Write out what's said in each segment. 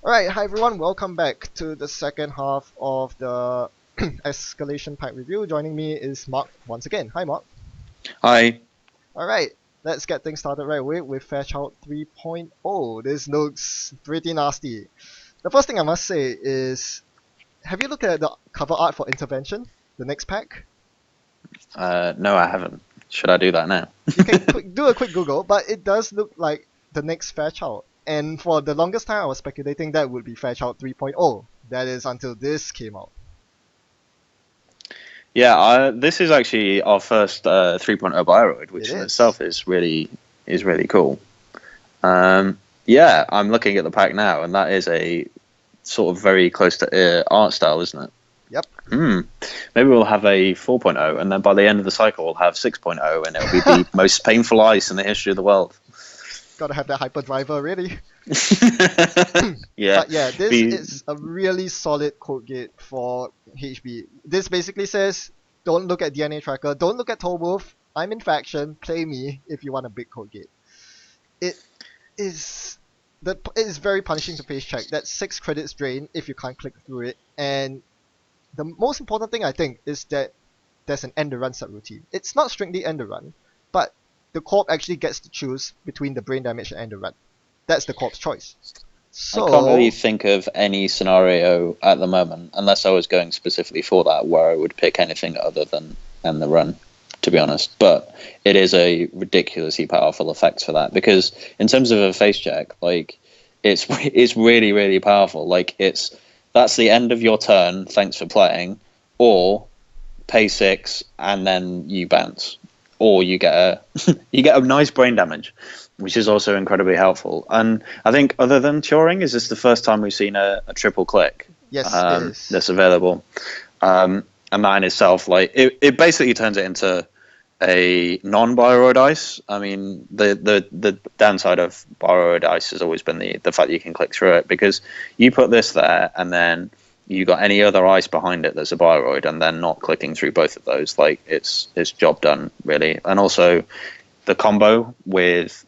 Alright, hi everyone, welcome back to the second half of the Escalation pack review. Joining me is Mark once again. Hi Mark. Hi. Alright, let's get things started right away with Fairchild 3.0. This looks pretty nasty. The first thing I must say is, have you looked at the cover art for Intervention, the next pack? No, I haven't. Should I do that now? You can do a quick Google, but it does look like the next Fairchild. And for the longest time I was speculating that would be Fairchild 3.0. That is until this came out. Yeah, this is actually our first 3.0 Bioroid, which in itself is really cool. Yeah, I'm looking at the pack now, and that is a sort of very close to art style, isn't it? Yep. Maybe we'll have a 4.0, and then by the end of the cycle, we'll have 6.0, and it'll be the most painful ice in the history of the world. Gotta have that hyperdriver, really. Yeah. But yeah, this is a really solid code gate for HB. This basically says, don't look at DNA Tracker, don't look at Tollwolf, I'm in faction, play me if you want a big code gate. It is very punishing to face check. That's 6 credits drain if you can't click through it, and the most important thing I think is that there's an end the run subroutine. It's not strictly end the run, but the Corp actually gets to choose between the brain damage and end the run. That's the Corp's choice. So I can't really think of any scenario at the moment, unless I was going specifically for that, where I would pick anything other than end the run, to be honest. But it is a ridiculously powerful effect for that, because in terms of a face check, like it's really, really powerful. Like that's the end of your turn, thanks for playing, or pay 6 and then you bounce, or you get a nice brain damage, which is also incredibly helpful. And I think, other than Turing, is this the first time we've seen a triple click? Yes, it is. That's available. And that in itself, like it basically turns it into a non-Bioroid ice. I mean, the downside of Bioroid ice has always been the fact that you can click through it, because you put this there and then you got any other ice behind it that's a Bioroid, and then not clicking through both of those, like it's job done, really. And also the combo with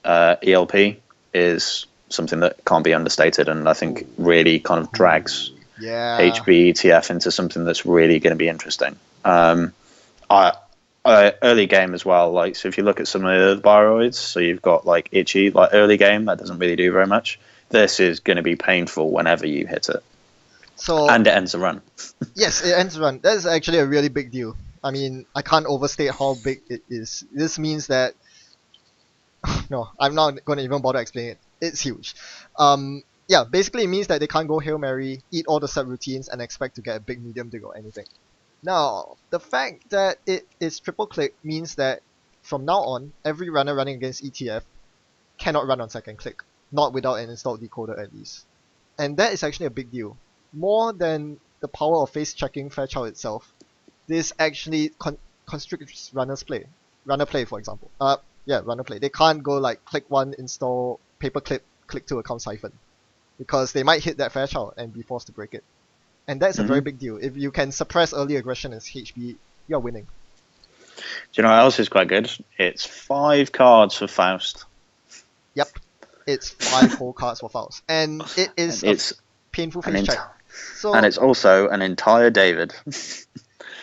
ELP is something that can't be understated, and I think really kind of drags HB ETF into something that's really going to be interesting. Early game as well, like, so if you look at some of the Bioroids, so you've got like Itchy, like early game, that doesn't really do very much. This is going to be painful whenever you hit it. And it ends a run. Yes, it ends a run. That is actually a really big deal. I mean, I can't overstate how big it is. This means that no, I'm not going to even bother explaining it. It's huge. Yeah, basically it means that they can't go Hail Mary, eat all the subroutines, and expect to get a big medium dig or anything. Now, the fact that it is triple click means that from now on, every runner running against ETF cannot run on second click, not without an installed decoder at least. And that is actually a big deal. More than the power of face checking Fairchild itself, this actually constricts runner play, for example. Runner play. They can't go like click 1, install paperclip, click 2 account siphon, because they might hit that Fairchild and be forced to break it. And that's a very big deal. If you can suppress early aggression as HB, you're winning. Do you know what else is quite good? It's 5 cards for Faust. Yep. It's 5 whole cards for Faust. And it is a painful face check. And it's also an entire David.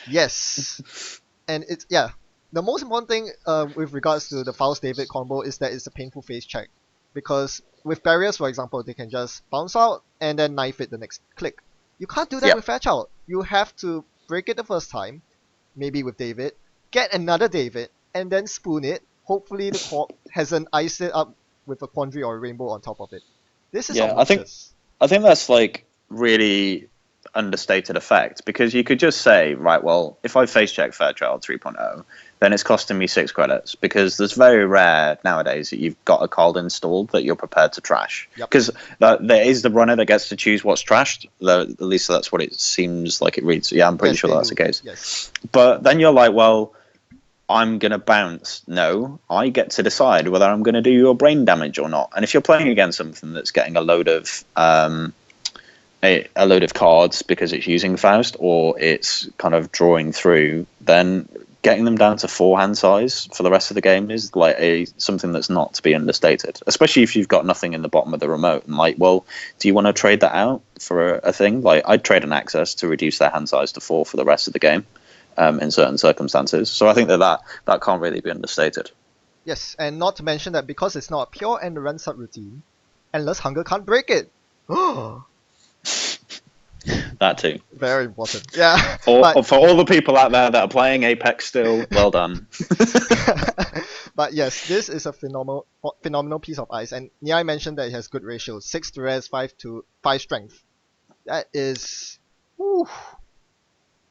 Yes. And it's, yeah. The most important thing with regards to the Faust-David combo is that it's a painful face check. Because with barriers, for example, they can just bounce out and then knife it the next click. You can't do that with Fairchild. You have to break it the first time, maybe with David, get another David, and then spoon it. Hopefully the Corp hasn't iced it up with a Quandary or a Rainbow on top of it. This is obnoxious. I think that's like really understated effect, because you could just say, right, well, if I face check Fairchild 3.0, then it's costing me 6 credits, because there's very rare nowadays that you've got a card installed that you're prepared to trash, because there is the runner that gets to choose what's trashed. At least that's what it seems like it reads. Yeah, I'm pretty sure that's the case. Yes. But then you're like, well, I'm going to bounce. No, I get to decide whether I'm going to do your brain damage or not. And if you're playing against something that's getting a load of cards because it's using Faust, or it's kind of drawing through, then getting them down to 4 hand size for the rest of the game is like something that's not to be understated, especially if you've got nothing in the bottom of the remote. And like, well, do you want to trade that out for a thing? Like, I'd trade an access to reduce their hand size to 4 for the rest of the game in certain circumstances. So I think that can't really be understated. Yes, and not to mention that because it's not a pure end run subroutine, Endless Hunger can't break it. That too. Very important. Yeah. For all the people out there that are playing Apex still, well done. But yes, this is a phenomenal piece of ice, and Niai mentioned that it has good ratios: 6 to res, 5 to 5 strength. That is. Whew.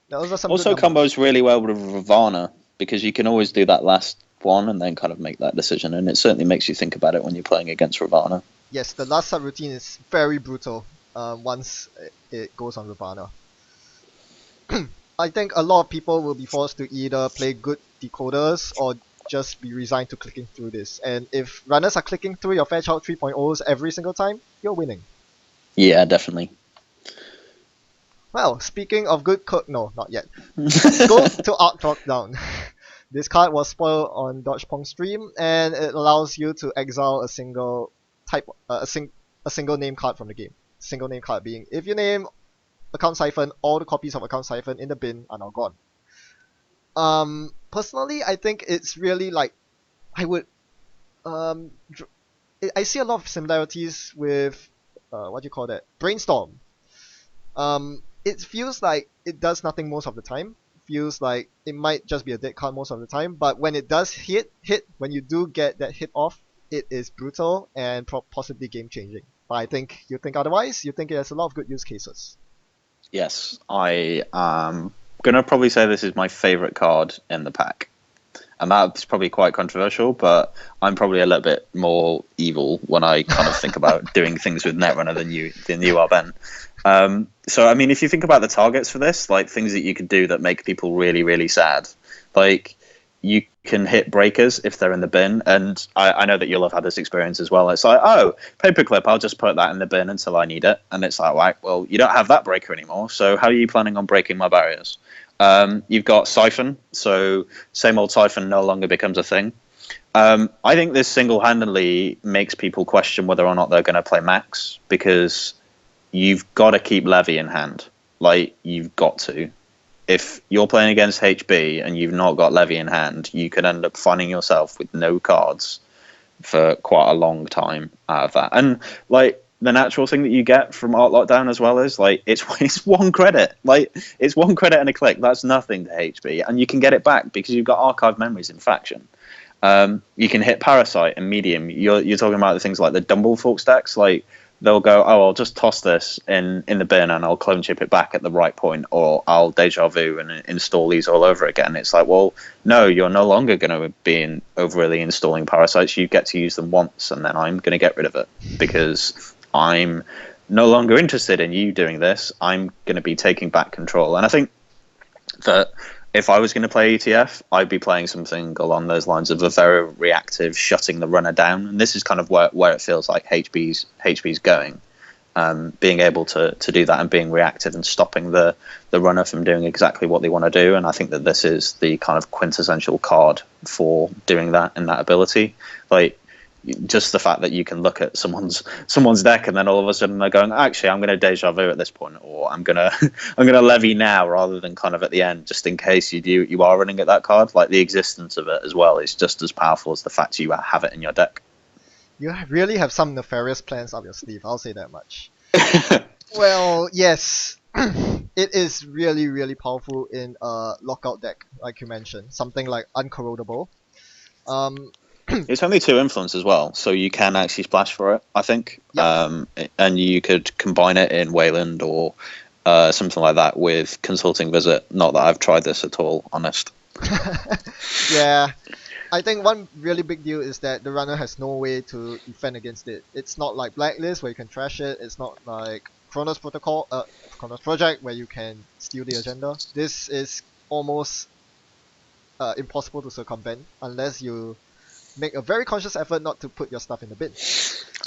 Those are some Also good numbers. combos really well with Ravana, because you can always do that last one and then kind of make that decision, and it certainly makes you think about it when you're playing against Ravana. Yes, the last subroutine is very brutal once it goes on Ravana. I think a lot of people will be forced to either play good decoders or just be resigned to clicking through this. And if runners are clicking through your Fairchild 3.0s every single time, you're winning. Yeah, definitely. Well, speaking of good no, not yet. Let's go to Arc Dropdown. This card was spoiled on Dodgepong stream, and it allows you to exile a single type, a single name card from the game. Single name card being, if you name Account Siphon, all the copies of Account Siphon in the bin are now gone. Personally, I think it's really like, I would, I see a lot of similarities with, what do you call that? Brainstorm. It feels like it does nothing most of the time. Feels like it might just be a dead card most of the time, but when it does hit, when you do get that hit off, it is brutal and possibly game changing. But I think you think otherwise. You think it has a lot of good use cases. Yes, I am gonna probably say this is my favorite card in the pack, and that's probably quite controversial. But I'm probably a little bit more evil when I kind of think about doing things with Netrunner than you are, Ben. So I mean, if you think about the targets for this, like things that you could do that make people really, really sad, like you can hit breakers if they're in the bin, and I know that you'll have had this experience as well. It's like, oh, paperclip, I'll just put that in the bin until I need it, and it's like, right, well, you don't have that breaker anymore, so how are you planning on breaking my barriers? You've got Siphon, so same old Siphon no longer becomes a thing. I think this single-handedly makes people question whether or not they're going to play Max, because you've got to keep Levy in hand. Like, you've got to. If you're playing against HB and you've not got Levy in hand, you could end up finding yourself with no cards for quite a long time out of that. And, like, the natural thing that you get from Art Lockdown as well is, like, it's 1 credit. Like, it's 1 credit and a click. That's nothing to HB. And you can get it back because you've got archive memories in Faction. You can hit Parasite and Medium. You're talking about the things like the Dumblefork stacks, like, they'll go, oh, I'll just toss this in the bin and I'll clone chip it back at the right point, or I'll deja vu and install these all over again. It's like, well, no, you're no longer going to be overly installing parasites. You get to use them once, and then I'm going to get rid of it because I'm no longer interested in you doing this. I'm going to be taking back control. And I think that if I was going to play ETF, I'd be playing something along those lines of a very reactive, shutting the runner down. And this is kind of where it feels like HB's going. Being able to do that and being reactive and stopping the runner from doing exactly what they want to do. And I think that this is the kind of quintessential card for doing that and that ability. Like, just the fact that you can look at someone's deck and then all of a sudden they're going, actually, I'm going to deja vu at this point, or I'm gonna levy now rather than kind of at the end, just in case you are running at that card. Like, the existence of it as well is just as powerful as the fact you have it in your deck. You really have some nefarious plans up your sleeve, I'll say that much. Well, yes, it is really, really powerful in a lockout deck, like you mentioned, something like Uncorrodable. It's only 2 influence as well, so you can actually splash for it, I think. Yep. And you could combine it in Wayland or something like that with Consulting Visit. Not that I've tried this at all, honest. Yeah, I think one really big deal is that the runner has no way to defend against it. It's not like Blacklist where you can trash it. It's not like Chronos Project where you can steal the agenda. This is almost impossible to circumvent unless you make a very conscious effort not to put your stuff in the bin.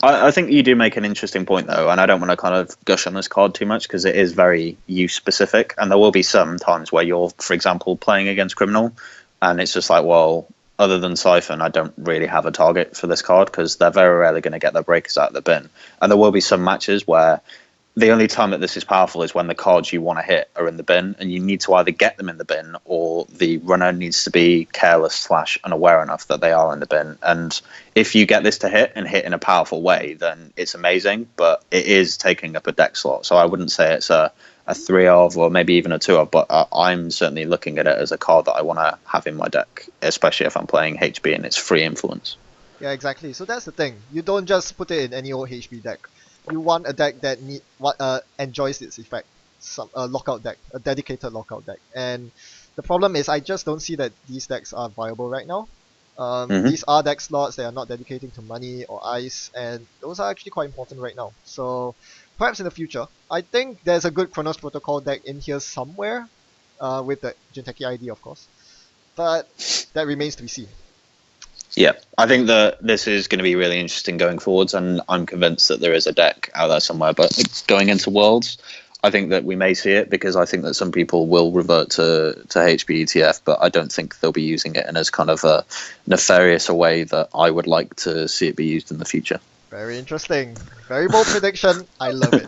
I think you do make an interesting point, though, and I don't want to kind of gush on this card too much because it is very use specific, and there will be some times where you're, for example, playing against Criminal, and it's just like, well, other than Siphon, I don't really have a target for this card because they're very rarely going to get their breakers out of the bin, and there will be some matches where the only time that this is powerful is when the cards you want to hit are in the bin, and you need to either get them in the bin or the runner needs to be careless / unaware enough that they are in the bin. And if you get this to hit and hit in a powerful way, then it's amazing, but it is taking up a deck slot. So I wouldn't say it's a 3 of or maybe even a 2 of, but I'm certainly looking at it as a card that I want to have in my deck, especially if I'm playing HB and it's free influence. Yeah, exactly. So that's the thing. You don't just put it in any old HB deck. You want a deck that enjoys its effect. Some lockout deck, a dedicated lockout deck. And the problem is I just don't see that these decks are viable right now. These are deck slots that are not dedicating to money or ice, and those are actually quite important right now. So perhaps in the future, I think there's a good Chronos Protocol deck in here somewhere, with the Shinseki ID of course. But that remains to be seen. Yeah, I think that this is going to be really interesting going forwards, and I'm convinced that there is a deck out there somewhere. But going into Worlds, I think that we may see it because I think that some people will revert to HBETF, but I don't think they'll be using it in as kind of a nefarious a way that I would like to see it be used in the future. Very interesting. Very bold prediction. I love it.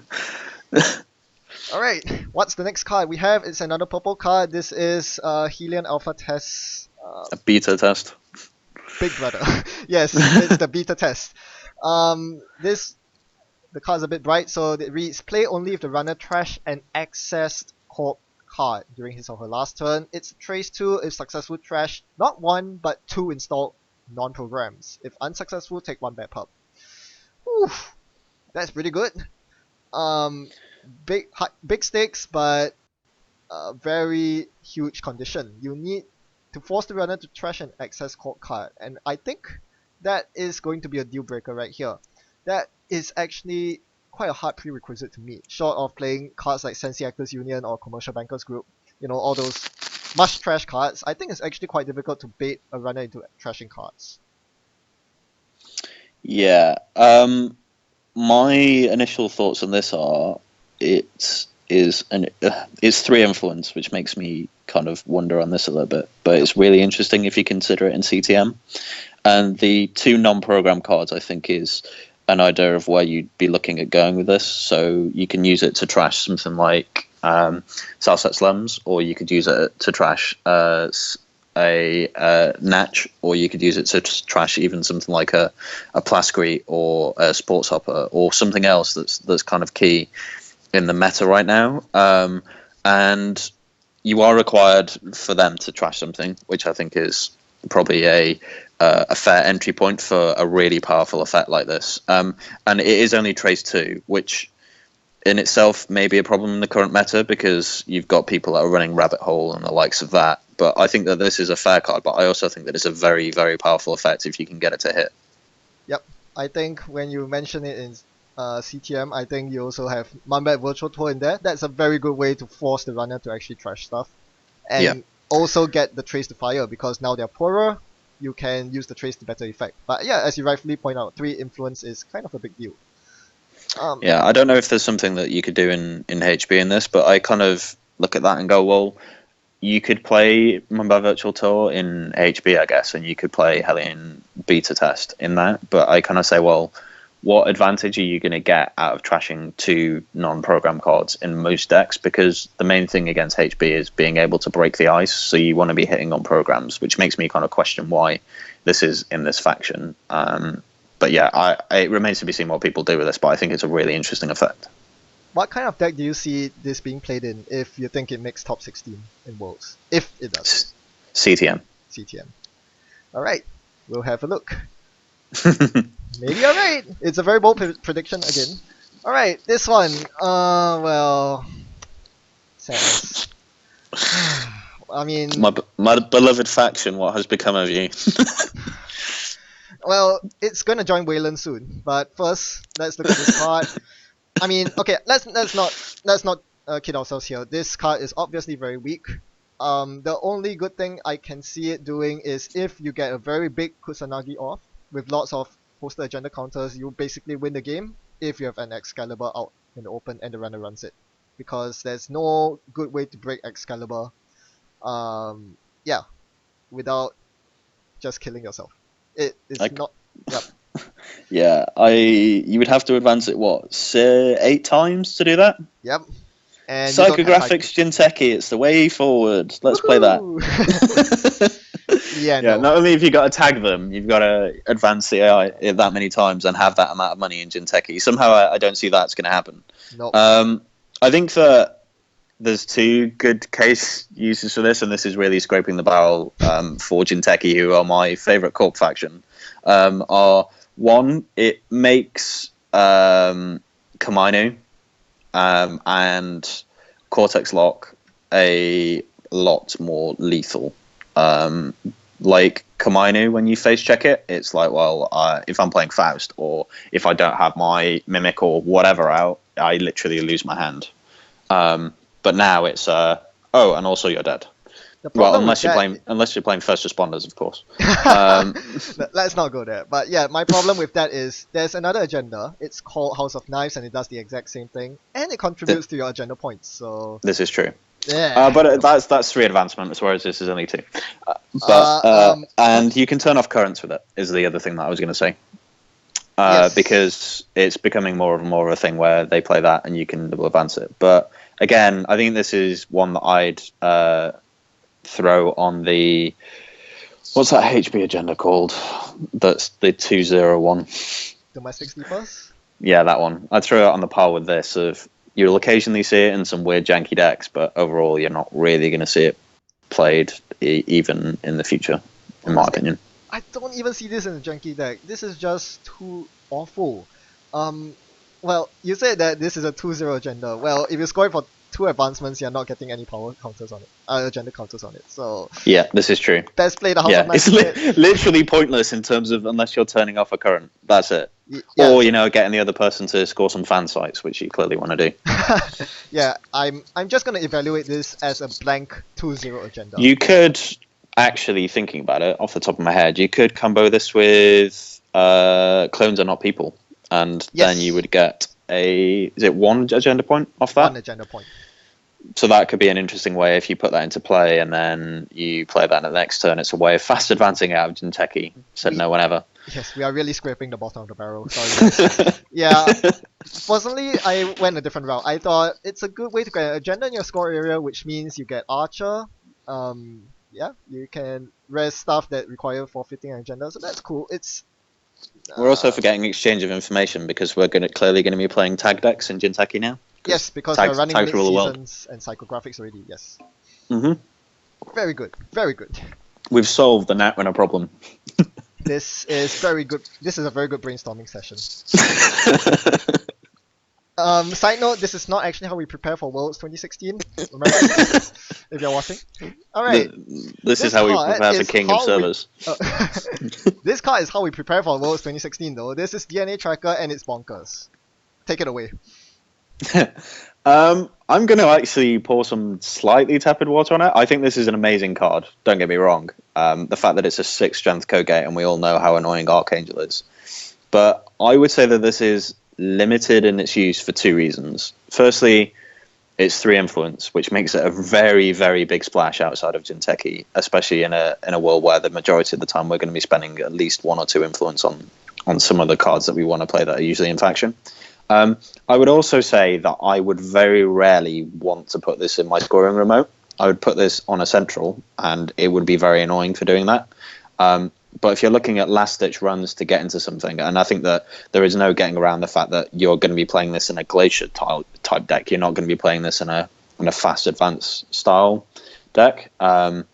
Alright, what's the next card we have? It's another purple card. This is Helion Alpha Test. A beta test. Big brother. Yes, it's the beta test. The card's a bit bright, so it reads: play only if the runner trash an accessed Corp card during his or her last turn. It's trace 2 if successful, trash not 1 but 2 installed non-programs. If unsuccessful, take 1 bad pub. Oof, that's pretty good. Big stakes, but very huge condition. You need to force the runner to trash an access Corp card, and I think that is going to be a deal breaker right here. That is actually quite a hard prerequisite to meet, short of playing cards like Sensi Actors Union or Commercial Bankers Group, all those must trash cards. I think it's actually quite difficult to bait a runner into trashing cards. Yeah. My initial thoughts on this are it's 3 influence, which makes me kind of wonder on this a little bit. But it's really interesting if you consider it in CTM. And the 2 non-program cards, I think, is an idea of where you'd be looking at going with this. So you can use it to trash something like Salset Slums, or you could use it to trash a Natch, or you could use it to trash even something like a Plascrete or a Sports Hopper or something else that's kind of key in the meta right now. And you are required for them to trash something, which I think is probably a fair entry point for a really powerful effect like this. And it is only trace 2, which in itself may be a problem in the current meta because you've got people that are running Rabbit Hole and the likes of that. But I think that this is a fair card, but I also think that it's a very, very powerful effect if you can get it to hit. Yep, I think when you mention it in CTM, I think you also have Mambet Virtual Tour in there. That's a very good way to force the runner to actually trash stuff. And also get the trace to fire, because now they're poorer, you can use the trace to better effect. But yeah, as you rightfully point out, 3 influence is kind of a big deal. Yeah, I don't know if there's something that you could do in HB in this, but I kind of look at that and go, well, you could play Mumbai Virtual Tour in HB, I guess, and you could play Hellion Beta Test in that. But I kind of say, well, what advantage are you going to get out of trashing 2 non-program cards in most decks? Because the main thing against HB is being able to break the ice, so you want to be hitting on programs, which makes me kind of question why this is in this faction. But yeah, it remains to be seen what people do with this, but I think it's a really interesting effect. What kind of deck do you see this being played in if you think it makes top 16 in Worlds? If it does. CTM. CTM. Alright, we'll have a look. Maybe I'm right. It's a very bold prediction again. Alright, this one. Well, sadness. I mean, my beloved faction, what has become of you? Well, it's gonna join Wayland soon. But first, let's look at this card. I mean, okay, let's not kid ourselves here. This card is obviously very weak. The only good thing I can see it doing is if you get a very big Kusanagi off with lots of poster agenda counters, you basically win the game if you have an Excalibur out in the open and the runner runs it, because there's no good way to break Excalibur. Yeah, without just killing yourself. It is Like, not. Yep. yeah, you would have to advance it what, say 8 times to do that. Yep. And you don't have high. Psychographics Shinseki, it's the way forward. Let's play that. Woohoo! Yeah. Yeah, No. not only have you got to tag them, you've got to advance the AI that many times and have that amount of money in Shinseki. Somehow I don't see that's going to happen. Nope. I think that there's 2 good case uses for this, and this is really scraping the barrel for Shinseki, who are my favourite Corp faction. Are one, it makes Kamainu and Cortex Lock a lot more lethal. Like Kamainu, when you face check it, it's like, well, if I'm playing Faust, or if I don't have my Mimic or whatever out, I literally lose my hand. But now it's and also you're dead. Well, unless you're playing first responders, of course. Let's not go there. But yeah, my problem with that is there's another agenda. It's called House of Knives, and it does the exact same thing, and it contributes to your agenda points. So this is true. yeah. But that's 3 advancements, whereas this is only 2. And you can turn off currents with it. Is the other thing that I was going to say. Yes. Because it's becoming more of a thing where they play that and you can double advance it. But again, I think this is one that I'd throw on the, what's that HB agenda called? That's the 201. Domestic sleepers? Yeah, that one. I'd throw it on the par with this. Of you'll occasionally see it in some weird janky decks, but overall you're not really going to see it played even in the future, in my opinion. I don't even see this in a janky deck. This is just too awful. Well, you said that this is a 2-0 agenda. Well, if you score it for 2 advancements, you're not getting any power counters on it. Agenda counters on it. So yeah, this is true. Best play the House of Knights. It's literally pointless in terms of unless you're turning off a current. That's it. Yeah. Or getting the other person to score some fan sites, which you clearly want to do. Yeah, I'm just gonna evaluate this as a blank 2-0 agenda. You could actually, thinking about it off the top of my head, you could combo this with clones are not people, and then you would get is it 1 agenda point off that? 1 agenda point. So that could be an interesting way if you put that into play and then you play that in the next turn. It's a way of fast advancing out of Shinseki. Said no one ever. Yes, we are really scraping the bottom of the barrel. Sorry. Yeah, personally, I went a different route. I thought it's a good way to get an agenda in your score area, which means you get Archer. Yeah, you can rest stuff that require forfeiting an agenda, so that's cool. It's we're also forgetting exchange of information because we're clearly going to be playing tag decks in Shinseki now. Yes, because we're running mid seasons and psychographics already. Yes. Mhm. Very good. Very good. We've solved the Netrunner problem. This is very good. This is a very good brainstorming session. Side note: this is not actually how we prepare for Worlds 2016. Remember, if you're watching. All right. This is how we prepare for King of Servers. This card is how we prepare for Worlds 2016, though. This is DNA Tracker, and it's bonkers. Take it away. I'm going to actually pour some slightly tepid water on it. I think this is an amazing card. Don't get me wrong. The fact that it's a 6 strength Kogate, and we all know how annoying Archangel is. But I would say that this is limited in its use for 2 reasons. Firstly, it's 3 influence, which makes it a very, very big splash outside of Shinseki, especially in a world where the majority of the time we're going to be spending at least 1 or 2 influence on some of the cards that we want to play that are usually in faction. I would also say that I would very rarely want to put this in my scoring remote. I would put this on a central, and it would be very annoying for doing that. But if you're looking at last-ditch runs to get into something, and I think that there is no getting around the fact that you're going to be playing this in a Glacier type deck. You're not going to be playing this in a fast advance style deck. That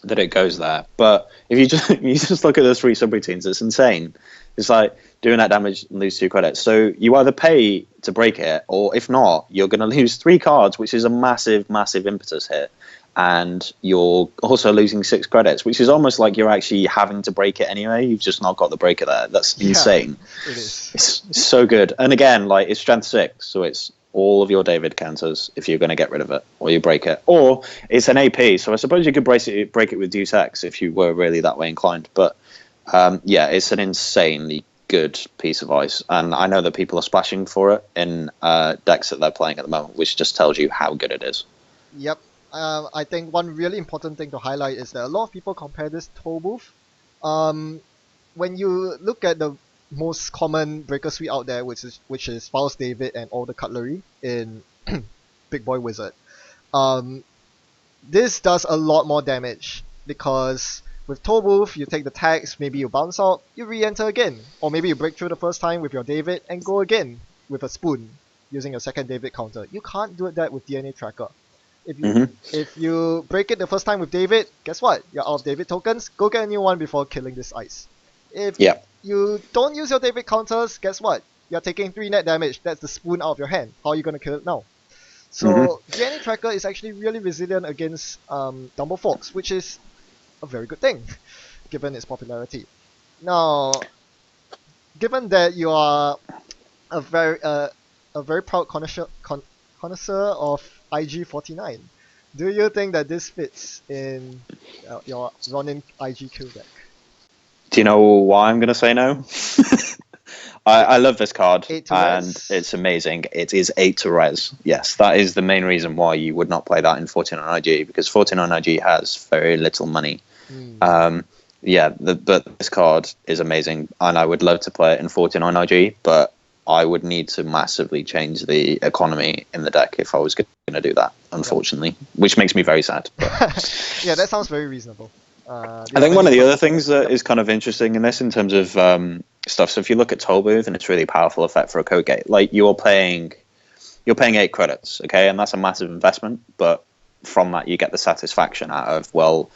it goes there. But if you just look at those 3 subroutines, it's insane. It's like doing that damage and lose 2 credits. So you either pay to break it, or if not, you're going to lose 3 cards, which is a massive, massive impetus hit. And you're also losing 6 credits, which is almost like you're actually having to break it anyway. You've just not got the breaker there. That's insane. It is. It's so good. And again, like, it's strength 6, so it's all of your David counters if you're going to get rid of it, or you break it. Or it's an AP, so I suppose you could break it with Deus Ex if you were really that way inclined. But yeah, it's an insanely good piece of ice, and I know that people are splashing for it in decks that they're playing at the moment, which just tells you how good it is. Yep. I think one really important thing to highlight is that a lot of people compare this toll booth. Um, when you look at the most common breaker suite out there, which is Faust David and all the cutlery in Big Boy Wizard, um, this does a lot more damage because with toll booth you take the tags, maybe you bounce out, you re-enter again, or maybe you break through the first time with your David and go again with a spoon using your second David counter. You can't do that with DNA Tracker. If you Hmm. if you break it the first time with David, guess what? You're out of David tokens. Go get a new one before killing this ice. If Yeah. you don't use your David counters, guess what? You're taking 3 net damage. That's the spoon out of your hand. How are you gonna kill it now? Hmm. So DNA Tracker is actually really resilient against Dumble Fox, which is a very good thing, given its popularity. Now, given that you are a very proud connoisseur of IG49. Do you think that this fits in your Ronin IG kill deck? Do you know why I'm going to say no? Eight, I love this card, 8 to and res? it's amazing. It is 8 to res. Yes, that is the main reason why you would not play that in 49 IG, because 49 IG has very little money. Hmm. Um, yeah, but this card is amazing, and I would love to play it in 49 IG, but I would need to massively change the economy in the deck if I was going to do that, Yep. unfortunately, which makes me very sad. But Yeah, that sounds very reasonable. Do you I have think one any of the further other things thoughts? that Yep. is kind of interesting in this, in terms of stuff. So if you look at Tollbooth, and it's really powerful effect for a code gate, like you're paying 8 credits, okay, and that's a massive investment. But from that, you get the satisfaction out of, well,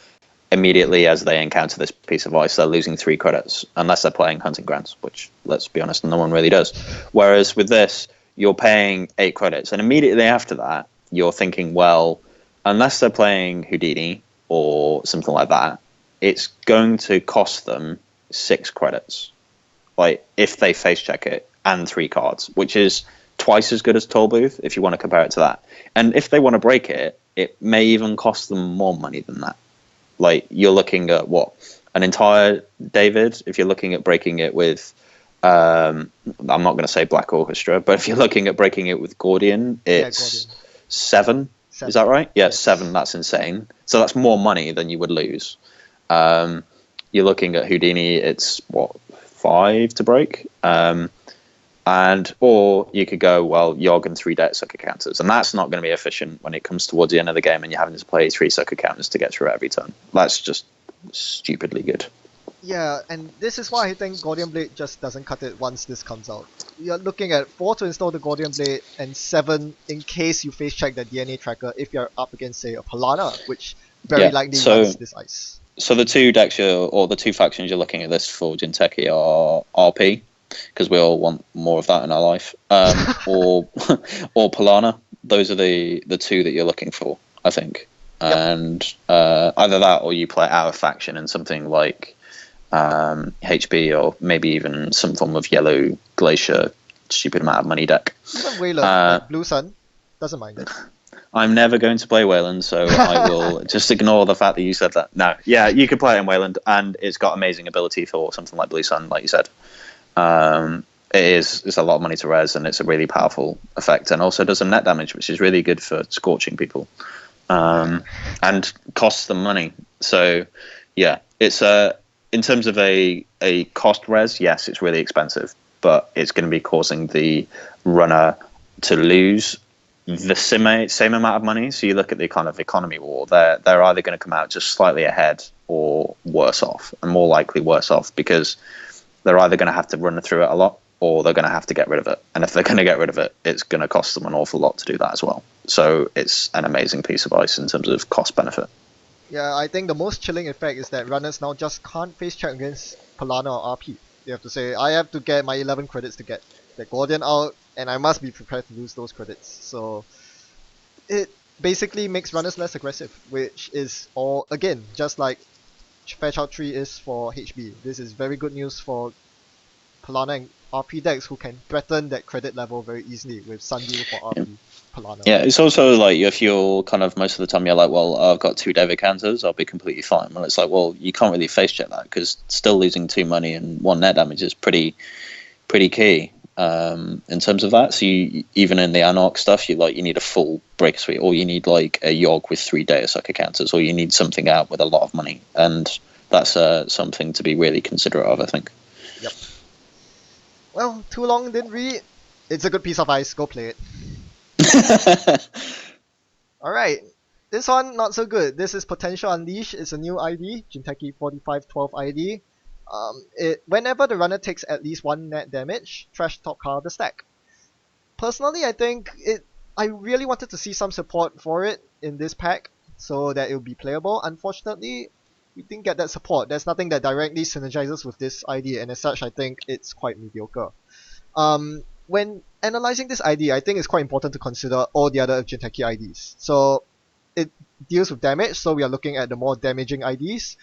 immediately as they encounter this piece of ice, they're losing 3 credits, unless they're playing Hunting Grounds, which, let's be honest, no one really does. Whereas with this, you're paying 8 credits, and immediately after that, you're thinking, well, unless they're playing Houdini or something like that, it's going to cost them 6 credits. Like, if they face check it and 3 cards, which is twice as good as Tollbooth if you want to compare it to that. And if they want to break it, it may even cost them more money than that. Like, you're looking at what, an entire David, if you're looking at breaking it with I'm not going to say Black Orchestra, but if you're looking at breaking it with Gordian, Yeah, it's Guardian. 7. Is 7. that right? Yeah, 7. Yes. That's insane. So that's more money than you would lose. um, you're looking at Houdini, it's what, 5 to break. And or you could go, well, Yogg and 3 debt sucker counters, and that's not going to be efficient when it comes towards the end of the game and you're having to play 3 sucker counters to get through every turn. That's just stupidly good. Yeah, and this is why I think Guardian Blade just doesn't cut it once this comes out. You're looking at 4 to install the Guardian Blade and 7 in case you face check the DNA tracker if you're up against, say, a Palana, which very Yeah. likely runs So this ice. the two decks or the two factions you're looking at this for Shinseki are RP, because we all want more of that in our life, or or Polana. Those are the two that you're looking for, I think. Yep. And either that, or you play our faction in something like HB, or maybe even some form of yellow glacier, stupid amount of money deck. Even Wayland, Uh, like Blue Sun, doesn't mind it. I'm never going to play Wayland, so I will just ignore the fact that you said that. No, yeah, you could play it in Wayland, and it's got amazing ability for something like Blue Sun, like you said. It's a lot of money to res, and it's a really powerful effect, and also does some net damage, which is really good for scorching people, Yeah. and costs them money. So, yeah, it's in terms of a cost res, yes, it's really expensive, but it's going to be causing the runner to lose the same amount of money. So you look at the kind of economy war, they're either going to come out just slightly ahead or worse off, and more likely worse off, because they're either going to have to run through it a lot, or they're going to have to get rid of it. And if they're going to get rid of it, it's going to cost them an awful lot to do that as well. So it's an amazing piece of ice in terms of cost benefit. Yeah, I think the most chilling effect is that runners now just can't face check against Polana or RP. They have to say, I have to get my 11 credits to get the Guardian out, and I must be prepared to lose those credits. So it basically makes runners less aggressive, which is all, again, just like Fairchild 3 is for HB. This is very good news for Polana and RP decks who can threaten that credit level very easily with Sundew for Yeah. RP Polana. Yeah, it's also like, if you're kind of, most of the time you're like, well, I've got 2 David counters, I'll be completely fine. Well, it's like, well, you can't really face check that, because still losing 2 money and 1 net damage is pretty key. in terms of that. So you, even in the Anarch stuff, you need a full breaker suite, or you need like a Yogg with 3 Data Sucker counters, or you need something out with a lot of money, and that's something to be really considerate of, I think. Yep. Well, too long didn't read. It's a good piece of ice. Go play it. Alright. This one, not so good. This is Potential Unleash. It's a new ID, Shinseki 4512 ID. Whenever the runner takes at least 1 net damage, trash top card of the stack. Personally, I really wanted to see some support for it in this pack so that it will be playable. Unfortunately, we didn't get that support. There's nothing that directly synergizes with this ID, and as such, I think it's quite mediocre. When analyzing this ID, I think it's quite important to consider all the other Shinseki IDs. So it deals with damage, so we are looking at the more damaging IDs.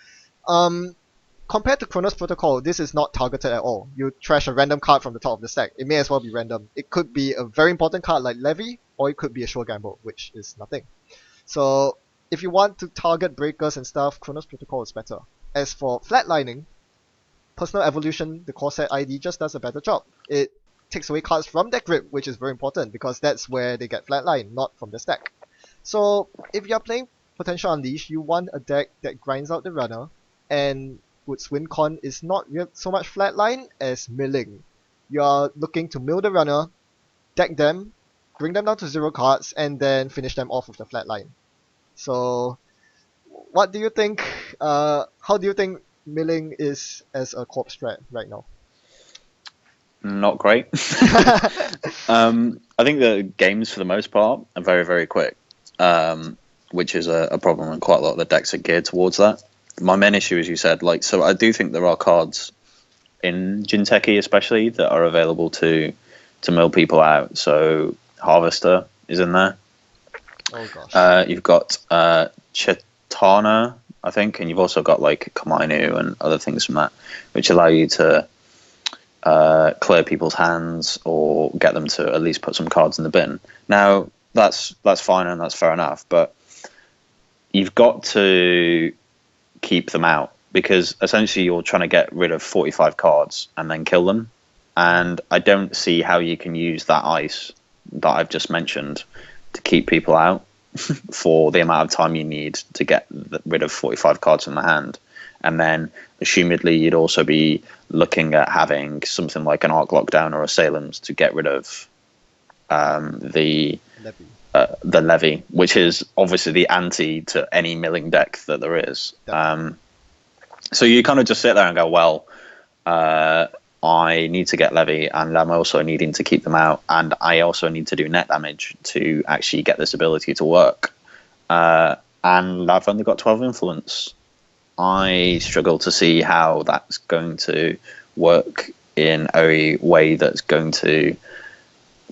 Compared to Chronos Protocol, this is not targeted at all. You trash a random card from the top of the stack. It may as well be random. It could be a very important card like Levy, or it could be a sure gamble, which is nothing. So if you want to target breakers and stuff, Chronos Protocol is better. As for flatlining, Personal Evolution, the core set ID, just does a better job. It takes away cards from deck grip, which is very important because that's where they get flatline, not from the stack. So if you're playing Potential Unleash, you want a deck that grinds out the runner, and Wood's win con is not so much flatline as milling. You're looking to mill the runner, deck them, bring them down to 0 cards, and then finish them off with the flatline. So what do you think, how do you think milling is as a Corp strat right now? Not great. I think the games, for the most part, are very, very quick, which is a problem, and quite a lot of the decks are geared towards that. My main issue, as you said, so I do think there are cards in Shinseki especially that are available to mill people out. So Harvester is in there. Oh gosh. You've got Chitana, I think, and you've also got like Kamainu and other things from that, which allow you to clear people's hands or get them to at least put some cards in the bin. Now that's fine and that's fair enough, but you've got to keep them out, because essentially you're trying to get rid of 45 cards and then kill them, and I don't see how you can use that ice that I've just mentioned to keep people out for the amount of time you need to get rid of 45 cards in the hand. And then assumedly you'd also be looking at having something like an Arc Lockdown or Assailants to get rid of the Levy, which is obviously the anti to any milling deck that there is. So you kind of just sit there and go, well, I need to get Levy, and I'm also needing to keep them out, and I also need to do net damage to actually get this ability to work. And I've only got 12 influence. I struggle to see how that's going to work in a way that's going to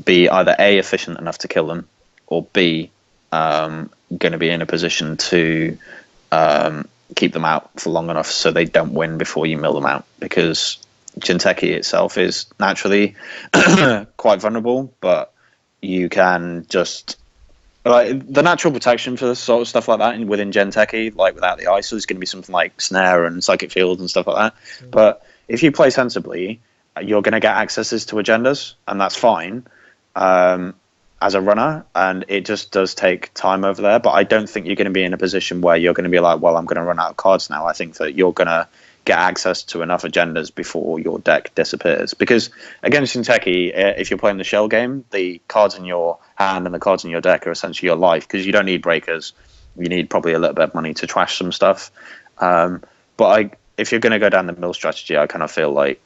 be either A, efficient enough to kill them, or B, going to be in a position to keep them out for long enough so they don't win before you mill them out. Because Shinseki itself is naturally quite vulnerable, but you can just... the natural protection for this sort of stuff like that within Shinseki, like without the ice, is going to be something like Snare and Psychic Field and stuff like that. Mm. But if you play sensibly, you're going to get accesses to agendas, and that's fine as a runner, and it just does take time over there. But I don't think you're going to be in a position where you're going to be like, well, I'm going to run out of cards now. I think that you're going to get access to enough agendas before your deck disappears. Because against Shinseki, if you're playing the shell game, the cards in your hand and the cards in your deck are essentially your life, because you don't need breakers. You need probably a little bit of money to trash some stuff. But if you're going to go down the mill strategy, I kind of feel like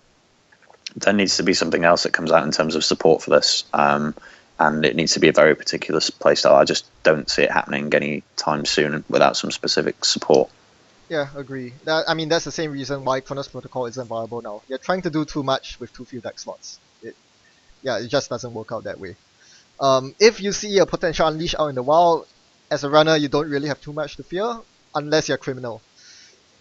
there needs to be something else that comes out in terms of support for this. And it needs to be a very particular playstyle. I just don't see it happening anytime soon without some specific support. Yeah, agree. That's the same reason why Chronos Protocol isn't viable now. You're trying to do too much with too few deck slots. It just doesn't work out that way. If you see a Potential Unleash out in the wild, as a runner, you don't really have too much to fear, unless you're criminal.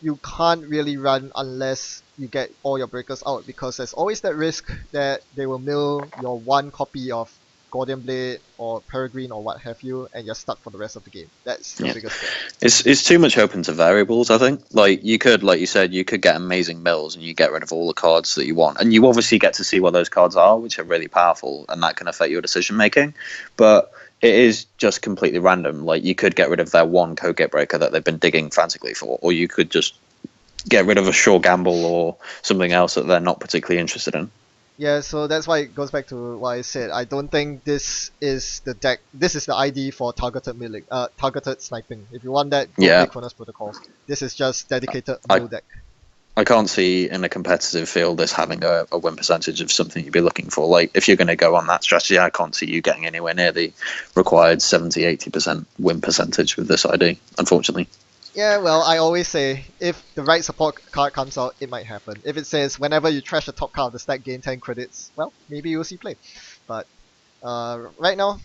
You can't really run unless you get all your breakers out, because there's always that risk that they will mill your one copy of Gordian Blade or Peregrine or what have you, and you're stuck for the rest of the game. That's the Yeah. biggest thing. It's too much open to variables, I think. Like you could, like you said, you could get amazing mills and you get rid of all the cards that you want. And you obviously get to see what those cards are, which are really powerful, and that can affect your decision making. But it is just completely random. Like you could get rid of their one code gate breaker that they've been digging frantically for, or you could just get rid of a sure gamble or something else that they're not particularly interested in. Yeah, so that's why it goes back to what I said. I don't think this is the deck. This is the ID for targeted milling, targeted sniping. If you want that, go Yeah. play Chronos Protocol. This is just dedicated I- mill deck. I can't see in a competitive field this having a win percentage of something you'd be looking for. Like, if you're going to go on that strategy, I can't see you getting anywhere near the required 70-80% win percentage with this ID, unfortunately. Yeah, well, I always say if the right support card comes out, it might happen. If it says whenever you trash the top card of the stack, gain 10 credits, well, maybe you'll see play. But right now,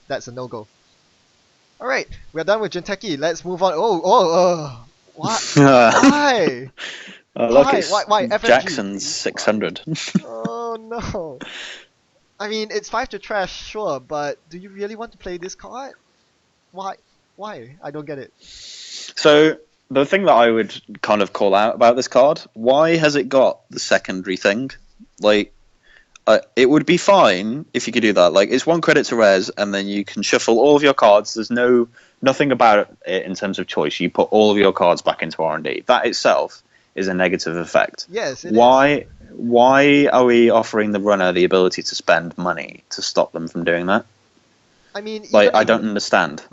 that's a no-go. Alright, we're done with Shinseki. Let's move on. What? Why? Look, it's Why? FFG? Jackson's 600. Oh no. I mean, it's 5 to trash, sure, but do you really want to play this card? Why? Why? I don't get it. So, the thing that I would kind of call out about this card, why has it got the secondary thing? Like, it would be fine if you could do that. Like, it's 1 credit to res, and then you can shuffle all of your cards. There's nothing about it in terms of choice. You put all of your cards back into R&D. That itself is a negative effect. Yes, it is. Why are we offering the runner the ability to spend money to stop them from doing that? I mean, Like, I don't understand.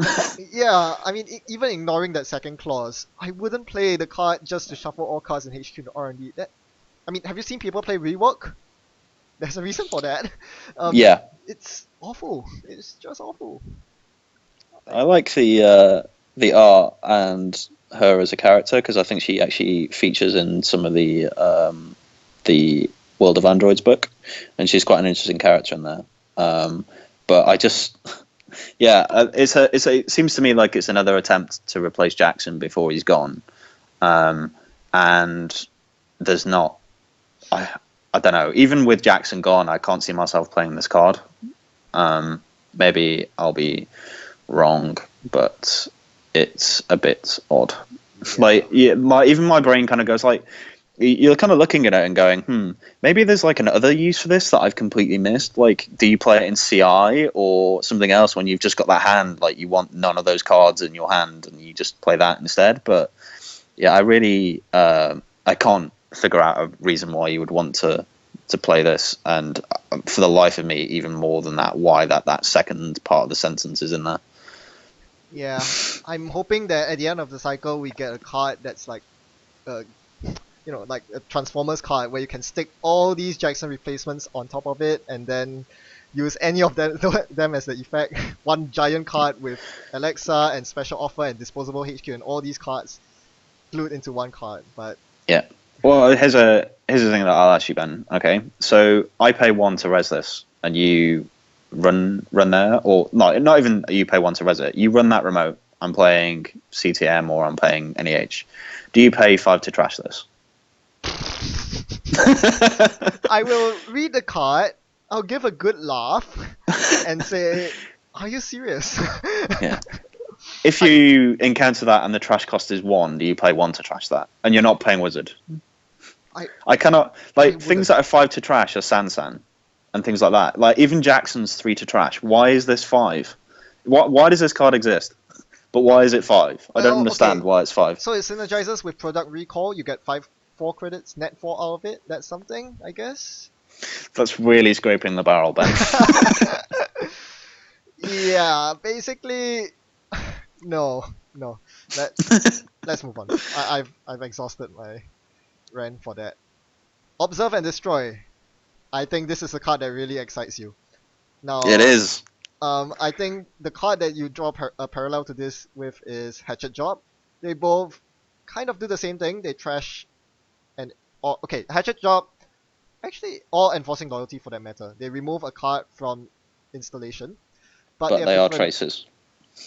Yeah, I mean, even ignoring that second clause, I wouldn't play the card just to shuffle all cards in HQ to R&D. I mean, have you seen people play rework? There's a reason for that. Yeah. It's awful. It's just awful. I like the art and her as a character because I think she actually features in some of the World of Androids book, and she's quite an interesting character in there. But I just, yeah, it seems to me like it's another attempt to replace Jackson before he's gone, and there's not. I don't know. Even with Jackson gone, I can't see myself playing this card. Maybe I'll be wrong, but it's a bit odd. Yeah. Like, even my brain kind of goes like, you're kind of looking at it and going, maybe there's like another use for this that I've completely missed. Like, do you play it in CI or something else when you've just got that hand? Like, you want none of those cards in your hand and you just play that instead. But yeah, I really, I can't figure out a reason why you would want to play this, and for the life of me, even more than that, why that second part of the sentence is in there. Yeah, I'm hoping that at the end of the cycle we get a card that's like, like a Transformers card where you can stick all these Jackson replacements on top of it and then use any of them as the effect. One giant card with Alexa and Special Offer and Disposable HQ and all these cards glued into one card. But yeah. Well, here's the thing that I'll ask you, Ben. Okay, so I pay 1 to res this, and you run there, or not even you pay 1 to res it. You run that remote. I'm playing CTM or I'm playing NEH. Do you pay 5 to trash this? I will read the card. I'll give a good laugh and say, "Are you serious?" Yeah. If you encounter that and the trash cost is 1, do you pay 1 to trash that? And you're not playing wizard. I cannot, like, things that are 5 to trash are Sansan and things like that. Like, even Jackson's 3 to trash. Why is this 5? Why does this card exist? But why is it 5? I don't understand why it's 5. So it synergizes with product recall. You get 4 credits, net 4 out of it. That's something, I guess. That's really scraping the barrel, Ben. Yeah, basically, no. Let's move on. I've exhausted my rant for that. Observe and Destroy. I think this is a card that really excites you. Now, It is. I think the card that you draw a parallel to this with is Hatchet Job. They both kind of do the same thing. They trash Hatchet Job, actually all enforcing loyalty for that matter. They remove a card from installation, but They are traces.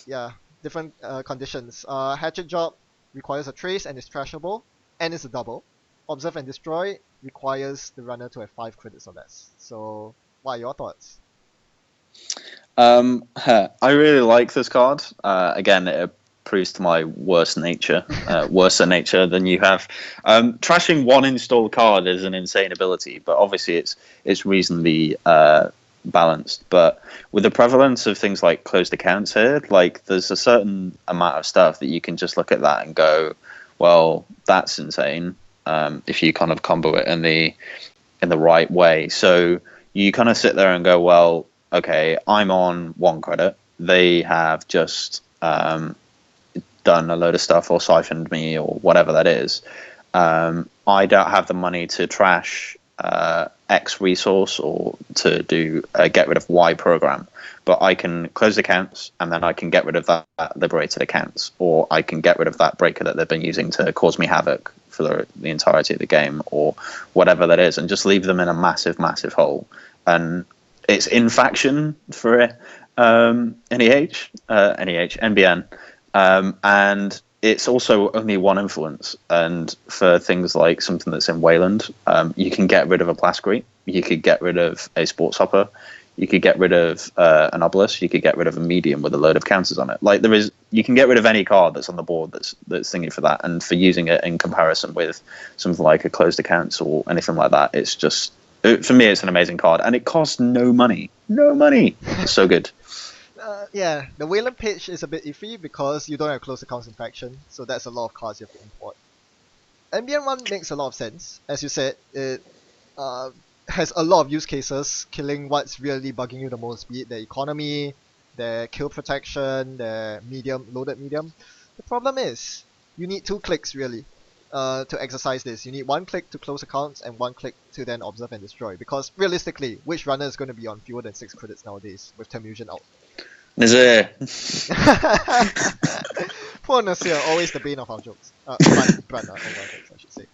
Yeah, different conditions. Hatchet Job requires a trace and is trashable, and is a double. Observe and Destroy requires the runner to have 5 credits or less. So, what are your thoughts? I really like this card. Again, it proves to my worser nature than you have. Trashing one install card is an insane ability, but obviously it's reasonably balanced. But with the prevalence of things like closed accounts here, like there's a certain amount of stuff that you can just look at that and go, well, that's insane. If you kind of combo it in the right way, so you kind of sit there and go, well, okay, I'm on 1 credit. They have just done a load of stuff or siphoned me or whatever that is. I don't have the money to trash X resource or to do get rid of Y program, but I can close accounts and then I can get rid of that liberated accounts, or I can get rid of that breaker that they've been using to cause me havoc for the entirety of the game, or whatever that is, and just leave them in a massive, massive hole. And it's in faction for NBN, and it's also only one influence. And for things like something that's in Wayland, you can get rid of a Plascrete, you could get rid of a Sports Hopper, you could get rid of an Obelisk, you could get rid of a Medium with a load of counters on it. Like you can get rid of any card that's on the board that's thinking for that. And for using it in comparison with something like a closed accounts or anything like that, it's just, for me, it's an amazing card, and it costs no money. No money. It's so good. Yeah, the Wayland page is a bit iffy because you don't have close accounts in faction, so that's a lot of cards you have to import. NBN one makes a lot of sense. As you said, it has a lot of use cases, killing what's really bugging you the most, be it their economy, their kill protection, their loaded medium. The problem is, you need 2 clicks really to exercise this. You need 1 click to close accounts and 1 click to then observe and destroy, because realistically, which runner is going to be on fewer than 6 credits nowadays with Temusion out? Nazir. Poor Nasir, always the bane of our jokes. Brand, I should say.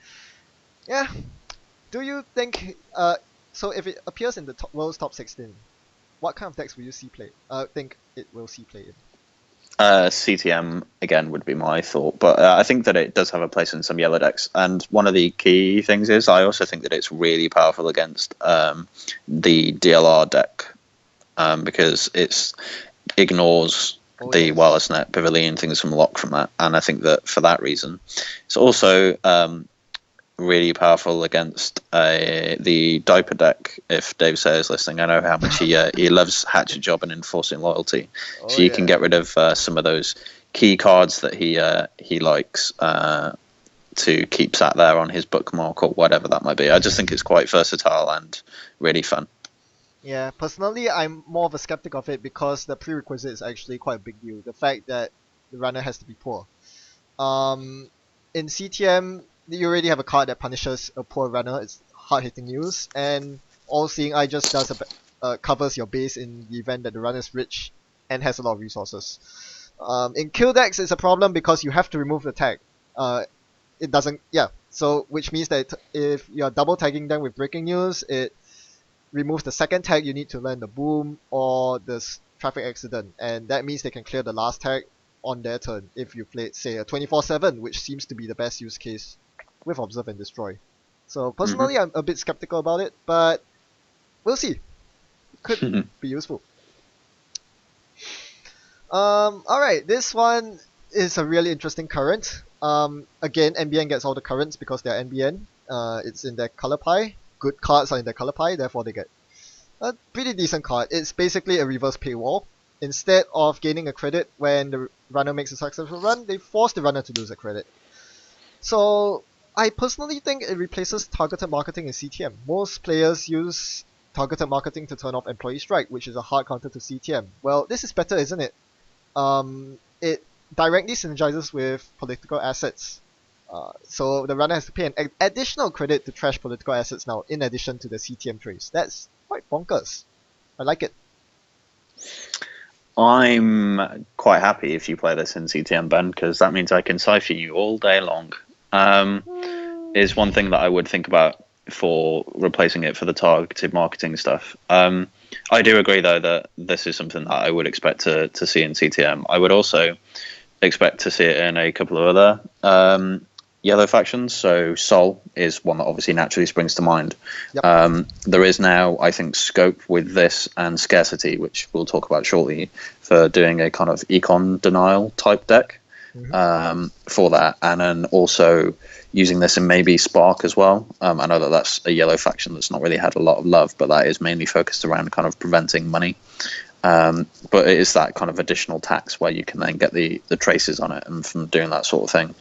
Yeah. Do you think, so if it appears in the world's top 16, what kind of decks will you think it will see play in? CTM again would be my thought, but I think that it does have a place in some yellow decks. And one of the key things is I also think that it's really powerful against the DLR deck, because it ignores the wireless net pavilion things from lock from that, and I think that for that reason, it's also really powerful against the diaper deck. If Dave Sayer is listening, I know how much he loves Hatchet Job and enforcing loyalty. So you can get rid of some of those key cards that he likes to keep sat there on his bookmark or whatever that might be. I just think it's quite versatile and really fun. Yeah, personally, I'm more of a skeptic of it because the prerequisite is actually quite a big deal. The fact that the runner has to be poor. In CTM, you already have a card that punishes a poor runner. It's hard-hitting use, and All-Seeing Eye just covers your base in the event that the runner is rich and has a lot of resources. In kill decks, it's a problem because you have to remove the tag. It doesn't, so which means that if you're double tagging them with breaking news, it removes the second tag. You need to learn the boom or the traffic accident, and that means they can clear the last tag on their turn if you played, say, a 24/7, which seems to be the best use case with Observe and Destroy. So personally, I'm a bit skeptical about it, but we'll see. It could be useful. Alright, this one is a really interesting current. Again, NBN gets all the currents because they're NBN. It's in their color pie. Good cards are in their color pie, therefore they get a pretty decent card. It's basically a reverse paywall. Instead of gaining a credit when the runner makes a successful run, they force the runner to lose a credit. So I personally think it replaces targeted marketing in CTM. Most players use targeted marketing to turn off Employee Strike, which is a hard counter to CTM. Well, this is better, isn't it? It directly synergizes with political assets. So the runner has to pay an additional credit to trash political assets now, in addition to the CTM trace. That's quite bonkers. I like it. I'm quite happy if you play this in CTM, Ben, because that means I can siphon you all day long. Is one thing that I would think about for replacing it for the targeted marketing stuff. I do agree, though, that this is something that I would expect to see in CTM. I would also expect to see it in a couple of other yellow factions. So Sol is one that obviously naturally springs to mind. Yep. There is now, I think, scope with this and Scarcity, which we'll talk about shortly, for doing a kind of econ denial type deck for that, and then also using this in maybe Spark as well. I know that that's a yellow faction that's not really had a lot of love, but that is mainly focused around kind of preventing money. But it is that kind of additional tax where you can then get the traces on it, and from doing that sort of thing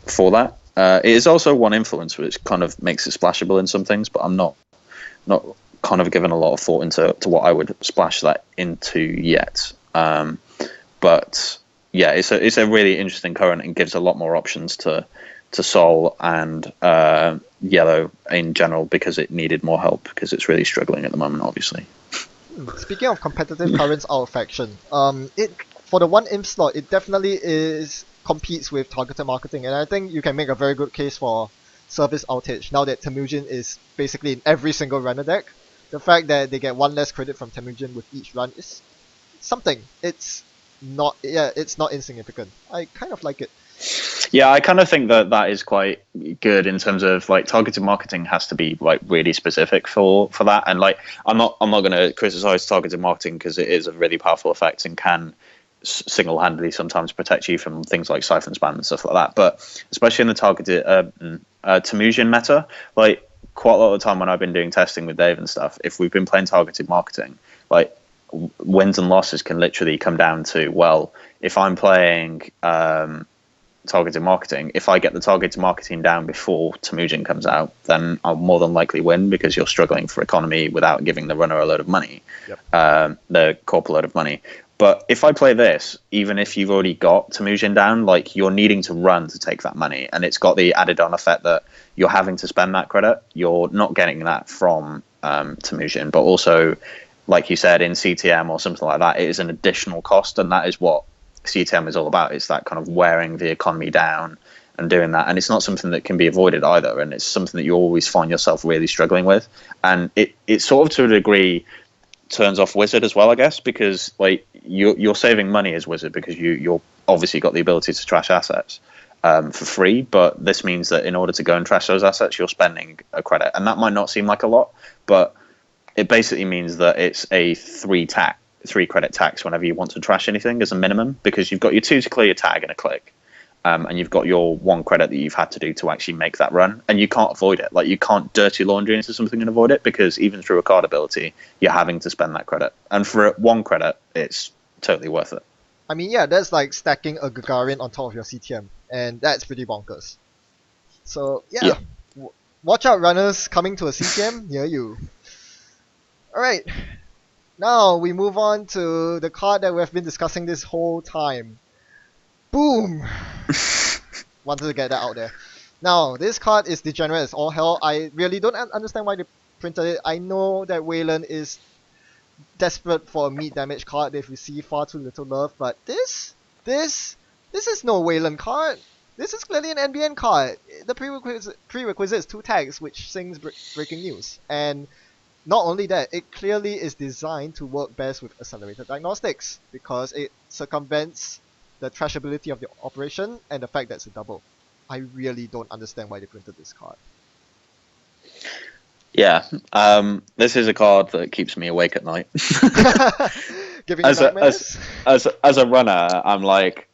for that. It is also one influence, which kind of makes it splashable in some things, but I'm not kind of given a lot of thought into what I would splash that into yet. But yeah, it's a really interesting current and gives a lot more options to Sol and Yellow in general, because it needed more help, because it's really struggling at the moment, obviously. Speaking of competitive currents out of faction, it for the one imp slot, it definitely competes with targeted marketing, and I think you can make a very good case for service outage now that Temujin is basically in every single runner deck. The fact that they get one less credit from Temujin with each run is something. It's not insignificant. I kind of like it. Yeah, I kind of think that is quite good in terms of like targeted marketing has to be like really specific for that, and like I'm not going to criticize targeted marketing because it is a really powerful effect and can single-handedly sometimes protect you from things like siphon spam and stuff like that. But especially in the targeted Temujin meta, like quite a lot of the time when I've been doing testing with Dave and stuff, if we've been playing targeted marketing, like wins and losses can literally come down to, well, if I'm playing targeted marketing, if I get the targeted marketing down before Temujin comes out, then I'll more than likely win, because you're struggling for economy without giving the runner a load of money, the Corp a load of money. But if I play this, even if you've already got Temujin down, like you're needing to run to take that money, and it's got the added on effect that you're having to spend that credit. You're not getting that from Temujin, but also, like you said, in CTM or something like that, it is an additional cost, and that is what CTM is all about. It's that kind of wearing the economy down and doing that, and it's not something that can be avoided either, and it's something that you always find yourself really struggling with, and it sort of to a degree turns off Wizard as well, I guess, because like you're saving money as Wizard because you're obviously got the ability to trash assets for free, but this means that in order to go and trash those assets, you're spending a credit, and that might not seem like a lot, but it basically means that it's a 3 credit tax whenever you want to trash anything as a minimum, because you've got your 2 to clear your tag in a click, and you've got your 1 credit that you've had to do to actually make that run, and you can't avoid it. Like you can't dirty laundry into something and avoid it, because even through a card ability, you're having to spend that credit, and for 1 credit, it's totally worth it. I mean, yeah, that's like stacking a Gagarin on top of your CTM, and that's pretty bonkers. So yeah. Watch out, runners coming to a CTM near you. Alright, now we move on to the card that we've been discussing this whole time. Boom! Wanted to get that out there. Now, this card is degenerate as all hell. I really don't understand why they printed it. I know that Wayland is desperate for a meat damage card. They've received far too little love, but this is no Wayland card. This is clearly an NBN card. The prerequisite is 2 tags, which sings breaking news. And not only that, it clearly is designed to work best with accelerated diagnostics, because it circumvents the trashability of the operation and the fact that it's a double. I really don't understand why they printed this card. Yeah, this is a card that keeps me awake at night. Giving you nightmares? As a runner, I'm like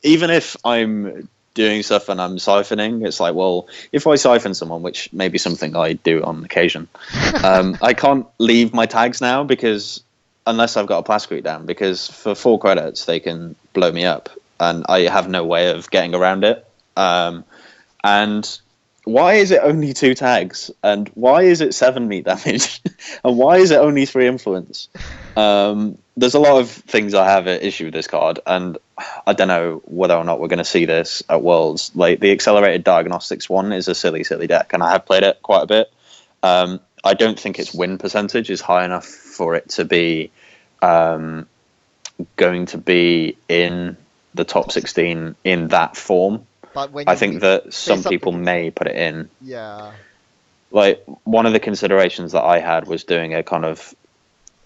even if I'm doing stuff and I'm siphoning, it's like, well, if I siphon someone, which may be something I do on occasion, I can't leave my tags now, because unless I've got a Plascrete down, because for 4 credits they can blow me up, and I have no way of getting around it. And why is it only 2 tags? And why is it 7 meat damage? And why is it only 3 influence? There's a lot of things I have an issue with this card, and I don't know whether or not we're going to see this at Worlds. Like the Accelerated Diagnostics one is a silly deck, and I have played it quite a bit. I don't think its win percentage is high enough for it to be going to be in the top 16 in that form. But when I think that some people may put it in. Yeah. Like one of the considerations that I had was doing a kind of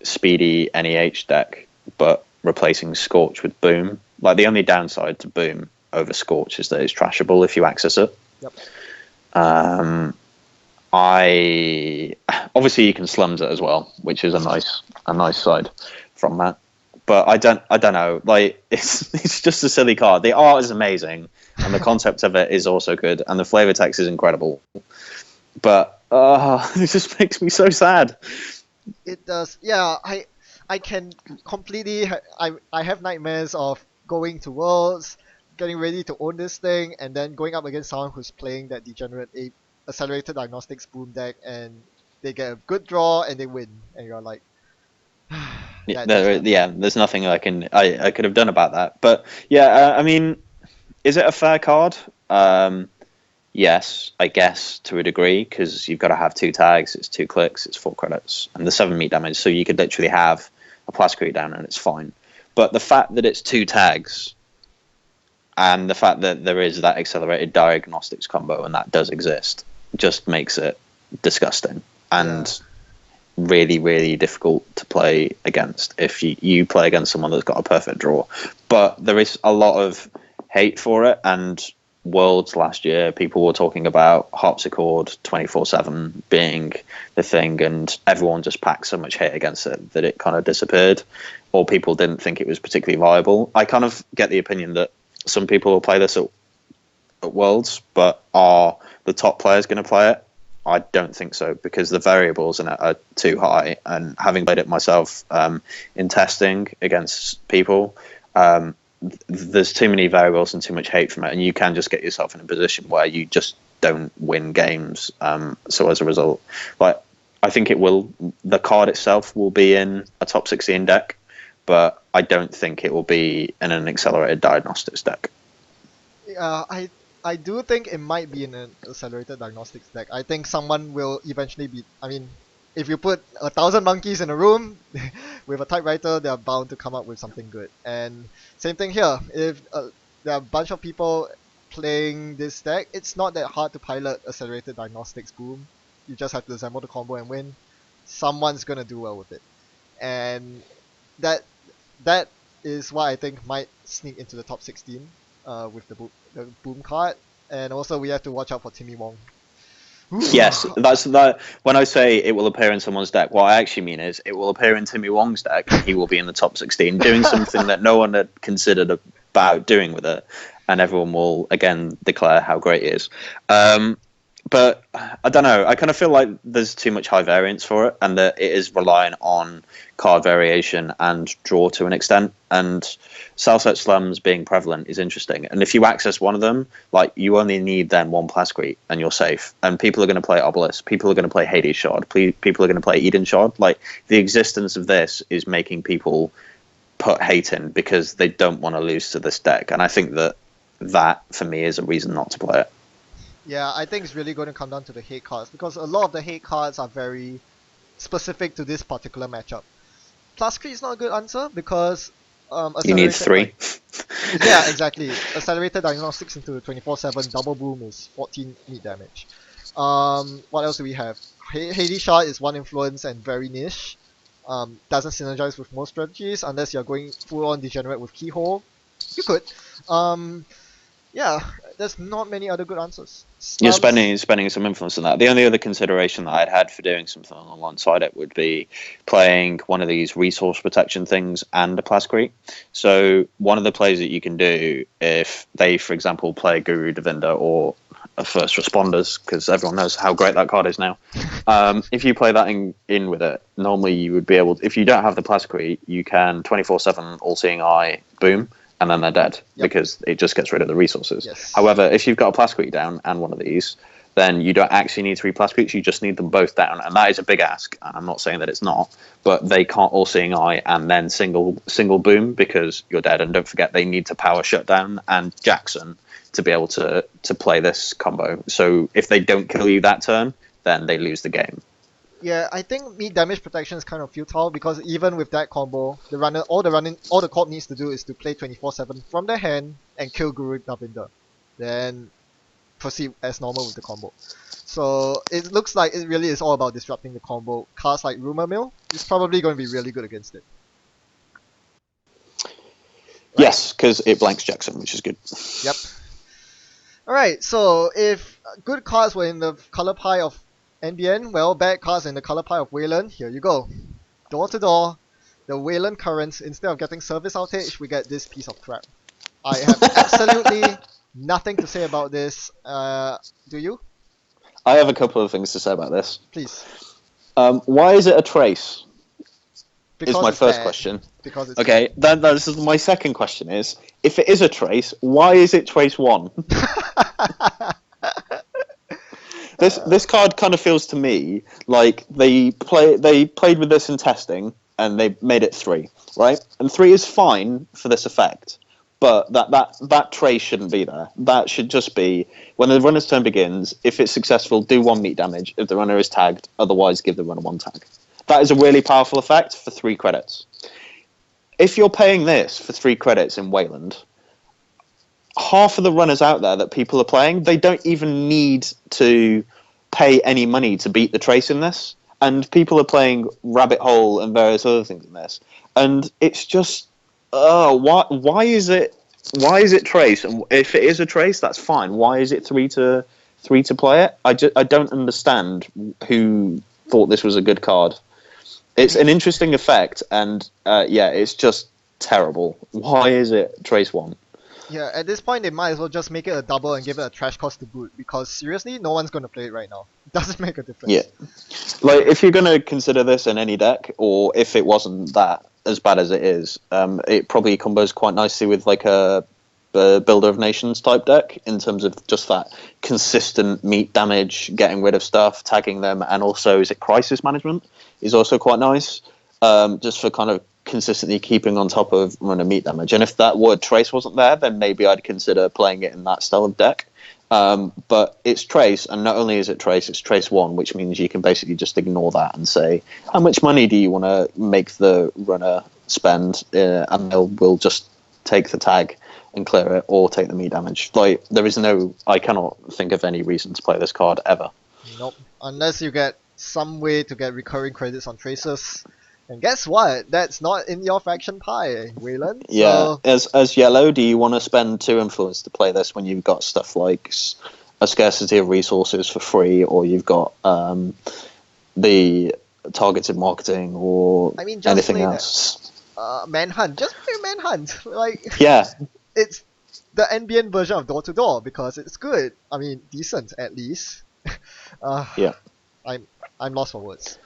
speedy NEH deck, but replacing Scorch with Boom. Like the only downside to Boom over Scorch is that it's trashable if you access it. Yep. I obviously you can slums it as well, which is a nice side from that. But I don't know. Like it's just a silly card. The art is amazing, and the concept of it is also good, and the flavor text is incredible. But it just makes me so sad. It does. Yeah, I can completely. I have nightmares of going to Worlds, getting ready to own this thing, and then going up against someone who's playing that degenerate accelerated diagnostics boom deck, and they get a good draw and they win, and you're like, that just happened. There's nothing I could have done about that. But yeah, I mean, is it a fair card? Yes, I guess to a degree, because you've got to have 2 tags, it's 2 clicks, it's 4 credits, and the 7 meat damage, so you could literally have a Plascrete down and it's fine. But the fact that it's 2 tags, and the fact that there is that accelerated diagnostics combo, and that does exist, just makes it disgusting and really, really difficult to play against if you play against someone that's got a perfect draw. But there is a lot of hate for it, and Worlds last year, people were talking about Harpsichord 24/7 being the thing, and everyone just packed so much hate against it that it kind of disappeared, or people didn't think it was particularly viable. I kind of get the opinion that some people will play this at Worlds, but are the top players going to play it? I don't think so, because the variables in it are too high, and having played it myself in testing against people, there's too many variables and too much hate from it, and you can just get yourself in a position where you just don't win games. So as a result, I think the card itself will be in a top 16 deck, but I don't think it will be in an accelerated diagnostics deck. I do think it might be in an accelerated diagnostics deck. I think someone will eventually be. I mean, if you put 1,000 monkeys in a room with a typewriter, they are bound to come up with something good. And same thing here. If there are a bunch of people playing this deck, it's not that hard to pilot accelerated diagnostics boom. You just have to assemble the combo and win. Someone's gonna do well with it, and that is what I think might sneak into the top 16 with the boom card. And also we have to watch out for Timmy Wong. Yes, that's that. When I say it will appear in someone's deck, what I actually mean is it will appear in Timmy Wong's deck, and he will be in the top 16, doing something that no one had considered about doing with it, and everyone will again declare how great he is. But I don't know. I kind of feel like there's too much high variance for it, and that it is relying on card variation and draw to an extent. And Salset slums being prevalent is interesting. And if you access one of them, like you only need then 1 Plascrete and you're safe. And people are going to play Obelisk. People are going to play Hades Shard. People are going to play Eden Shard. Like the existence of this is making people put hate in because they don't want to lose to this deck. And I think that for me is a reason not to play it. Yeah, I think it's really going to come down to the hate cards, because a lot of the hate cards are very specific to this particular matchup. Plascrete is not a good answer because You need 3. Yeah, exactly. Accelerated diagnostics into 24/7 double boom is 14 meat damage. What else do we have? Hades Shard is 1 influence and very niche. Doesn't synergize with most strategies unless you're going full on degenerate with Keyhole. You could. Yeah, there's not many other good answers. You're spending some influence on that. The only other consideration that I'd had for doing something alongside it would be playing one of these resource protection things and a Plascrete. So one of the plays that you can do if they, for example, play Guru Devinda or a First Responders, because everyone knows how great that card is now. If you play that in with it, normally you would be able to, if you don't have the Plascrete, you can 24/7 All-Seeing Eye boom, and then they're dead because it just gets rid of the resources. Yes. However, if you've got a Plascrete down and one of these, then you don't actually need 3 Plascretes, you just need them both down, and that is a big ask, and I'm not saying that it's not, but they can't All-Seeing Eye and then single boom because you're dead, and don't forget they need to power Shutdown and Jackson to be able to play this combo. So if they don't kill you that turn, then they lose the game. Yeah, I think meat damage protection is kind of futile because even with that combo, all the Corp needs to do is to play 24/7 from their hand and kill Guru Navinda. Then proceed as normal with the combo. So it looks like it really is all about disrupting the combo. Cards like Rumor Mill is probably going to be really good against it. right? Yes, because it blanks Jackson, which is good. Yep. Alright, so if good cards were in the color pie of NBN, well, bad cards in the color pie of Wayland, here you go. Door to door, the Wayland currents, instead of getting service outage, we get this piece of crap. I have absolutely nothing to say about this. Do you? I have a couple of things to say about this. Please. Why is it a trace? Because Is my it's first bad. question. Because it's Okay, then this is my second question is, if it is a trace, why is it trace 1? This card kind of feels to me like they played with this in testing and they made it 3, right? And 3 is fine for this effect, but that trace shouldn't be there. That should just be when the runner's turn begins. If it's successful, do 1 meat damage. If the runner is tagged, otherwise give the runner 1 tag. That is a really powerful effect for 3 credits. If you're paying this for 3 credits in Wayland, half of the runners out there that people are playing, they don't even need to pay any money to beat the trace in this. And people are playing Rabbit Hole and various other things in this. And it's just, why is it trace? And if it is a trace, that's fine. Why is it 3 to play it? I don't understand who thought this was a good card. It's an interesting effect, and it's just terrible. Why is it trace 1? Yeah, at this point they might as well just make it a double and give it a trash cost to boot, because seriously, no one's gonna play it right now. It doesn't make a difference. Yeah. Like, if you're going to consider this in any deck, or if it wasn't that as bad as it is, it probably combos quite nicely with like a Builder of Nations type deck in terms of just that consistent meat damage, getting rid of stuff, tagging them, and also is it Crisis Management is also quite nice, just for kind of consistently keeping on top of runner meat damage. And if that word trace wasn't there, then maybe I'd consider playing it in that style of deck. But it's trace, and not only is it trace, it's trace 1, which means you can basically just ignore that and say, how much money do you want to make the runner spend, and we'll just take the tag and clear it, or take the meat damage. Like, I cannot think of any reason to play this card ever. Nope. Unless you get some way to get recurring credits on traces. And guess what? That's not in your faction pie, Wayland. Yeah, as yellow, do you want to spend 2 influence to play this when you've got stuff like a Scarcity of Resources for free, or you've got the targeted marketing, or anything else? Manhunt. Just play Manhunt. Like, Yeah. it's the NBN version of Door to Door because it's good. I mean, decent at least. Yeah. I'm lost for words.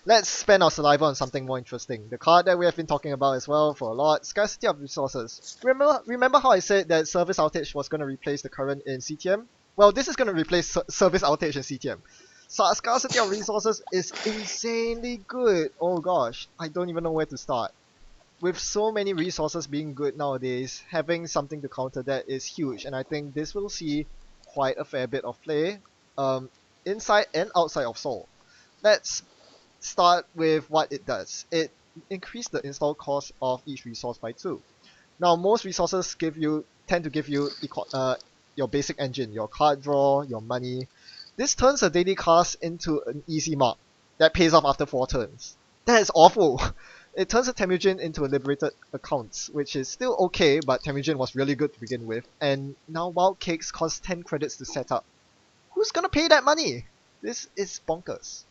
Let's spend our saliva on something more interesting. The card that we have been talking about as well for a lot, Scarcity of Resources. Remember how I said that Service Outage was going to replace the current in CTM? Well, this is going to replace Service Outage in CTM. So Scarcity of Resources is insanely good. Oh gosh, I don't even know where to start. With so many resources being good nowadays, having something to counter that is huge, and I think this will see quite a fair bit of play inside and outside of Seoul. Let's start with what it does. It increased the install cost of each resource by 2. Now, most resources tend to give you your basic engine, your card draw, your money. This turns a daily cast into an easy mark that pays off after 4 turns. That is awful. It turns a Temujin into a liberated account, which is still okay, but Temujin was really good to begin with. And now Wild Cakes cost 10 credits to set up. Who's gonna pay that money? This is bonkers.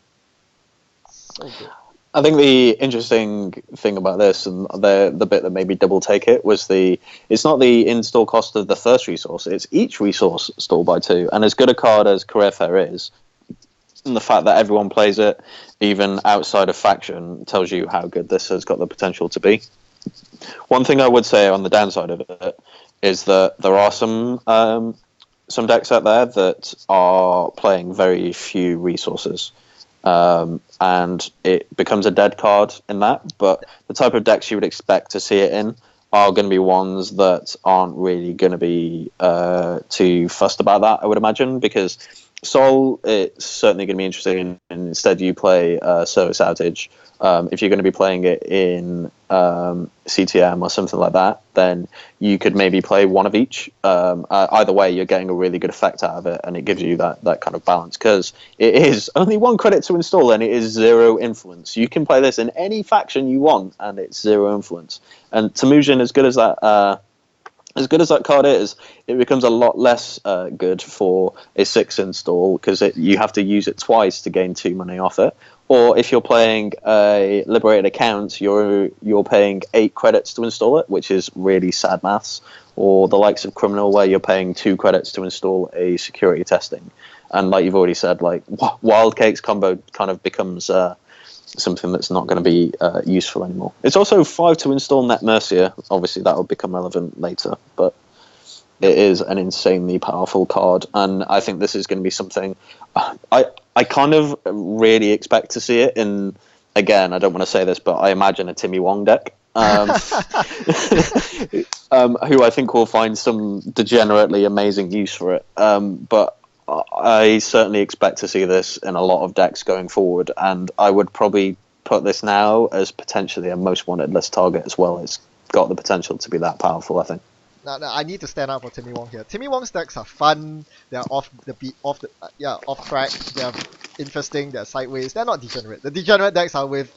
So good. I think the interesting thing about this, and the bit that made me double take it, was it's not the install cost of the first resource, it's each resource stalled by 2. And as good a card as Career Fair is, and the fact that everyone plays it, even outside of faction, tells you how good this has got the potential to be. One thing I would say on the downside of it is that there are some decks out there that are playing very few resources. And it becomes a dead card in that, but the type of decks you would expect to see it in are going to be ones that aren't really going to be too fussed about that, I would imagine, because Sol, it's certainly going to be interesting, and instead you play Service Outage. If you're going to be playing it in CTM or something like that, then you could maybe play one of each. Either way, you're getting a really good effect out of it, and it gives you that kind of balance, because it is only 1 credit to install, and it is 0 influence. You can play this in any faction you want, and it's 0 influence. And Temujin, as good as that card is, it becomes a lot less good for a 6 install, because you have to use it twice to gain 2 money off it. Or if you're playing a liberated account, you're paying 8 credits to install it, which is really sad maths. Or the likes of Criminal, where you're paying 2 credits to install a security testing. And like you've already said, like Wild Cakes combo kind of becomes something that's not going to be useful anymore. It's also 5 to install Net Mercia. Obviously, that will become relevant later, but it is an insanely powerful card, and I think this is going to be something I kind of really expect to see it in. Again, I don't want to say this, but I imagine a Timmy Wong deck. Who I think will find some degenerately amazing use for it. But I certainly expect to see this in a lot of decks going forward, and I would probably put this now as potentially a most wanted list target as well. It's got the potential to be that powerful, I think. Now, I need to stand up for Timmy Wong here. Timmy Wong's decks are fun. They're off the beat, off track. They're interesting. They're sideways. They're not degenerate. The degenerate decks are with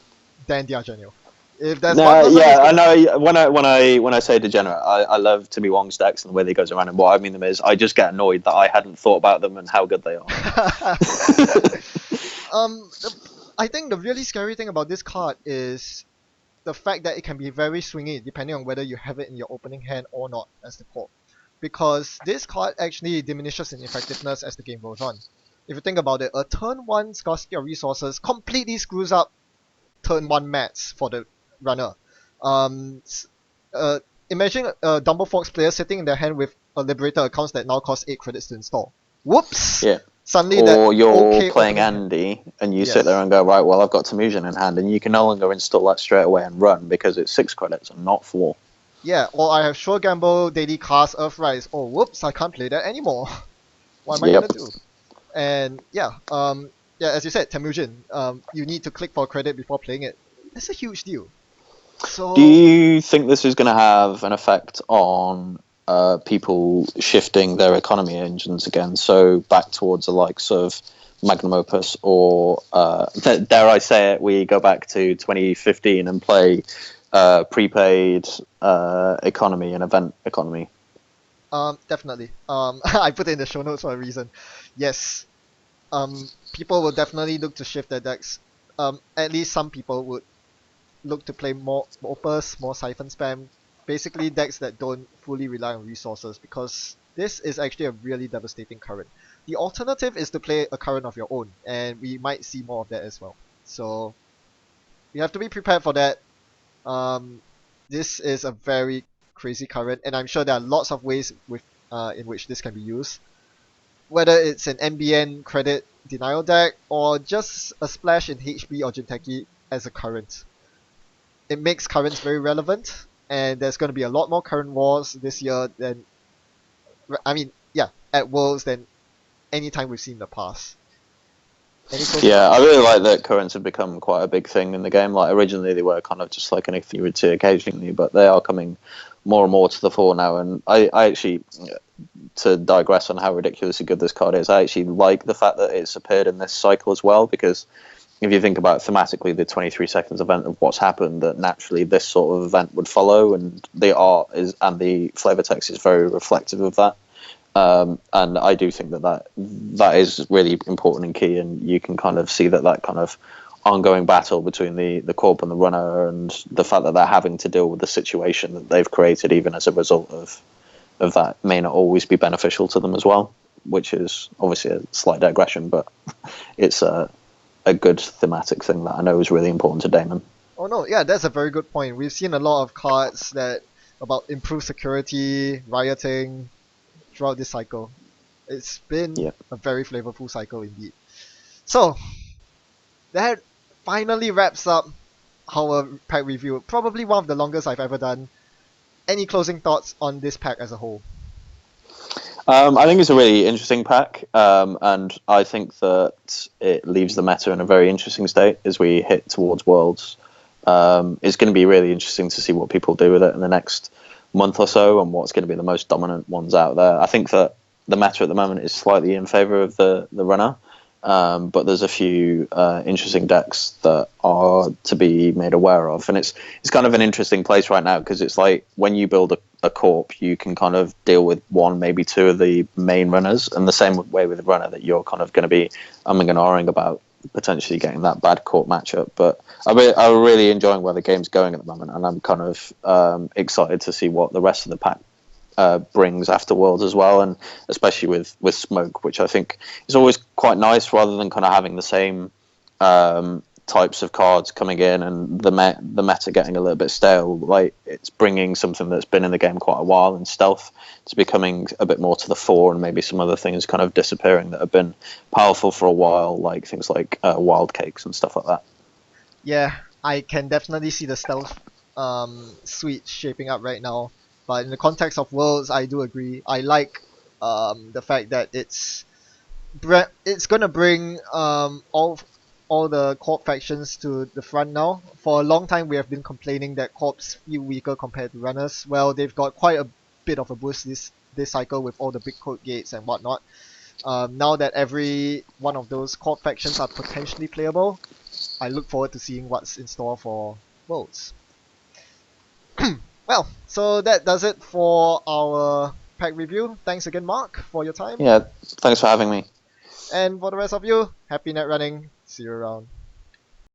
Dan Diagenio. If there's one No, person yeah, who's I gonna, know. When I say degenerate, I love Timmy Wong's decks and the way they goes around. And what I mean them is, I just get annoyed that I hadn't thought about them and how good they are. I think the really scary thing about this card is the fact that it can be very swingy depending on whether you have it in your opening hand or not as the Corp. Because this card actually diminishes in effectiveness as the game goes on. If you think about it, a turn 1 Scarcity of Resources completely screws up turn 1 mats for the runner. Um, uh, Imagine a Dumble Fox player sitting in their hand with a Liberator accounts that now cost 8 credits to install. Whoops! Yeah. Suddenly that Or you're okay playing opening hand. Andy and you sit there Yes. and go, right, well, I've got Temujin in hand, and you can no longer install that straight away and run because it's 6 credits and not 4. Yeah, or I have Sure Gamble, Daily Cast, Earthrise. Oh, whoops, I can't play that anymore. What am I gonna Yep. do? And yeah, as you said, Temujin, you need to click for credit before playing it. That's a huge deal. Do So you think this is going to have an effect on people shifting their economy engines again? So back towards the likes of Magnum Opus, or dare I say it, we go back to 2015 and play prepaid economy and event economy. definitely. I put it in the show notes for a reason. Yes. People will definitely look to shift their decks. At least some people would look to play more Opus, more Siphon Spam, basically decks that don't fully rely on resources, because this is actually a really devastating current. The alternative is to play a current of your own, and we might see more of that as well. So you have to be prepared for that. Um, this is a very crazy current, and I'm sure there are lots of ways in which this can be used. Whether it's an NBN credit denial deck or just a splash in HB or Jinteki as a current. It makes currents very relevant, and there's going to be a lot more current wars this year than, I mean, yeah, at Worlds than any time we've seen in the past. Any closing Yeah, I thoughts? really like that currents have become quite a big thing in the game. Like originally they were kind of just like anything you would see occasionally, but they are coming more and more to the fore now. And I actually, to digress on how ridiculously good this card is, I actually like the fact that it's appeared in this cycle as well, because if you think about thematically the 23 seconds event of what's happened, that naturally this sort of event would follow, and the art is and the flavor text is very reflective of that. And I do think that is really important and key, and you can kind of see that kind of ongoing battle between the Corp and the runner, and the fact that they're having to deal with the situation that they've created, even as a result of that, may not always be beneficial to them as well, which is obviously a slight digression, but it's a good thematic thing that I know is really important to Damon. Oh no, yeah, that's a very good point. We've seen a lot of cards that about improved security, rioting throughout this cycle. It's been Yeah. a very flavorful cycle indeed. So that finally wraps up our pack review. Probably one of the longest I've ever done. Any closing thoughts on this pack as a whole? I think it's a really interesting pack, and I think that it leaves the meta in a very interesting state as we hit towards Worlds. It's going to be really interesting to see what people do with it in the next month or so, and what's going to be the most dominant ones out there. I think that the meta at the moment is slightly in favor of the runner, but there's a few interesting decks that are to be made aware of, and it's kind of an interesting place right now because it's like when you build a corp, you can kind of deal with one, maybe two of the main runners, and the same way with the runner that you're kind of going to be umming and ahhing about potentially getting that bad corp matchup. But I'm really enjoying where the game's going at the moment, and I'm kind of excited to see what the rest of the pack brings after Worlds as well, and especially with Smoke, which I think is always quite nice, rather than kind of having the same types of cards coming in and the meta getting a little bit stale. Like, it's bringing something that's been in the game quite a while, and Stealth, to becoming a bit more to the fore, and maybe some other things kind of disappearing that have been powerful for a while, like things like Wild Cakes and stuff like that. Yeah, I can definitely see the stealth suite shaping up right now. But in the context of Worlds, I do agree. I like the fact that it's gonna bring all the Corp factions to the front now. For a long time, we have been complaining that Corps feel weaker compared to runners. Well, they've got quite a bit of a boost this cycle with all the big code gates and whatnot. Now that every one of those Corp factions are potentially playable, I look forward to seeing what's in store for Worlds. Well, so that does it for our pack review. Thanks again, Mark, for your time. Yeah, thanks for having me. And for the rest of you, happy net running. See you around.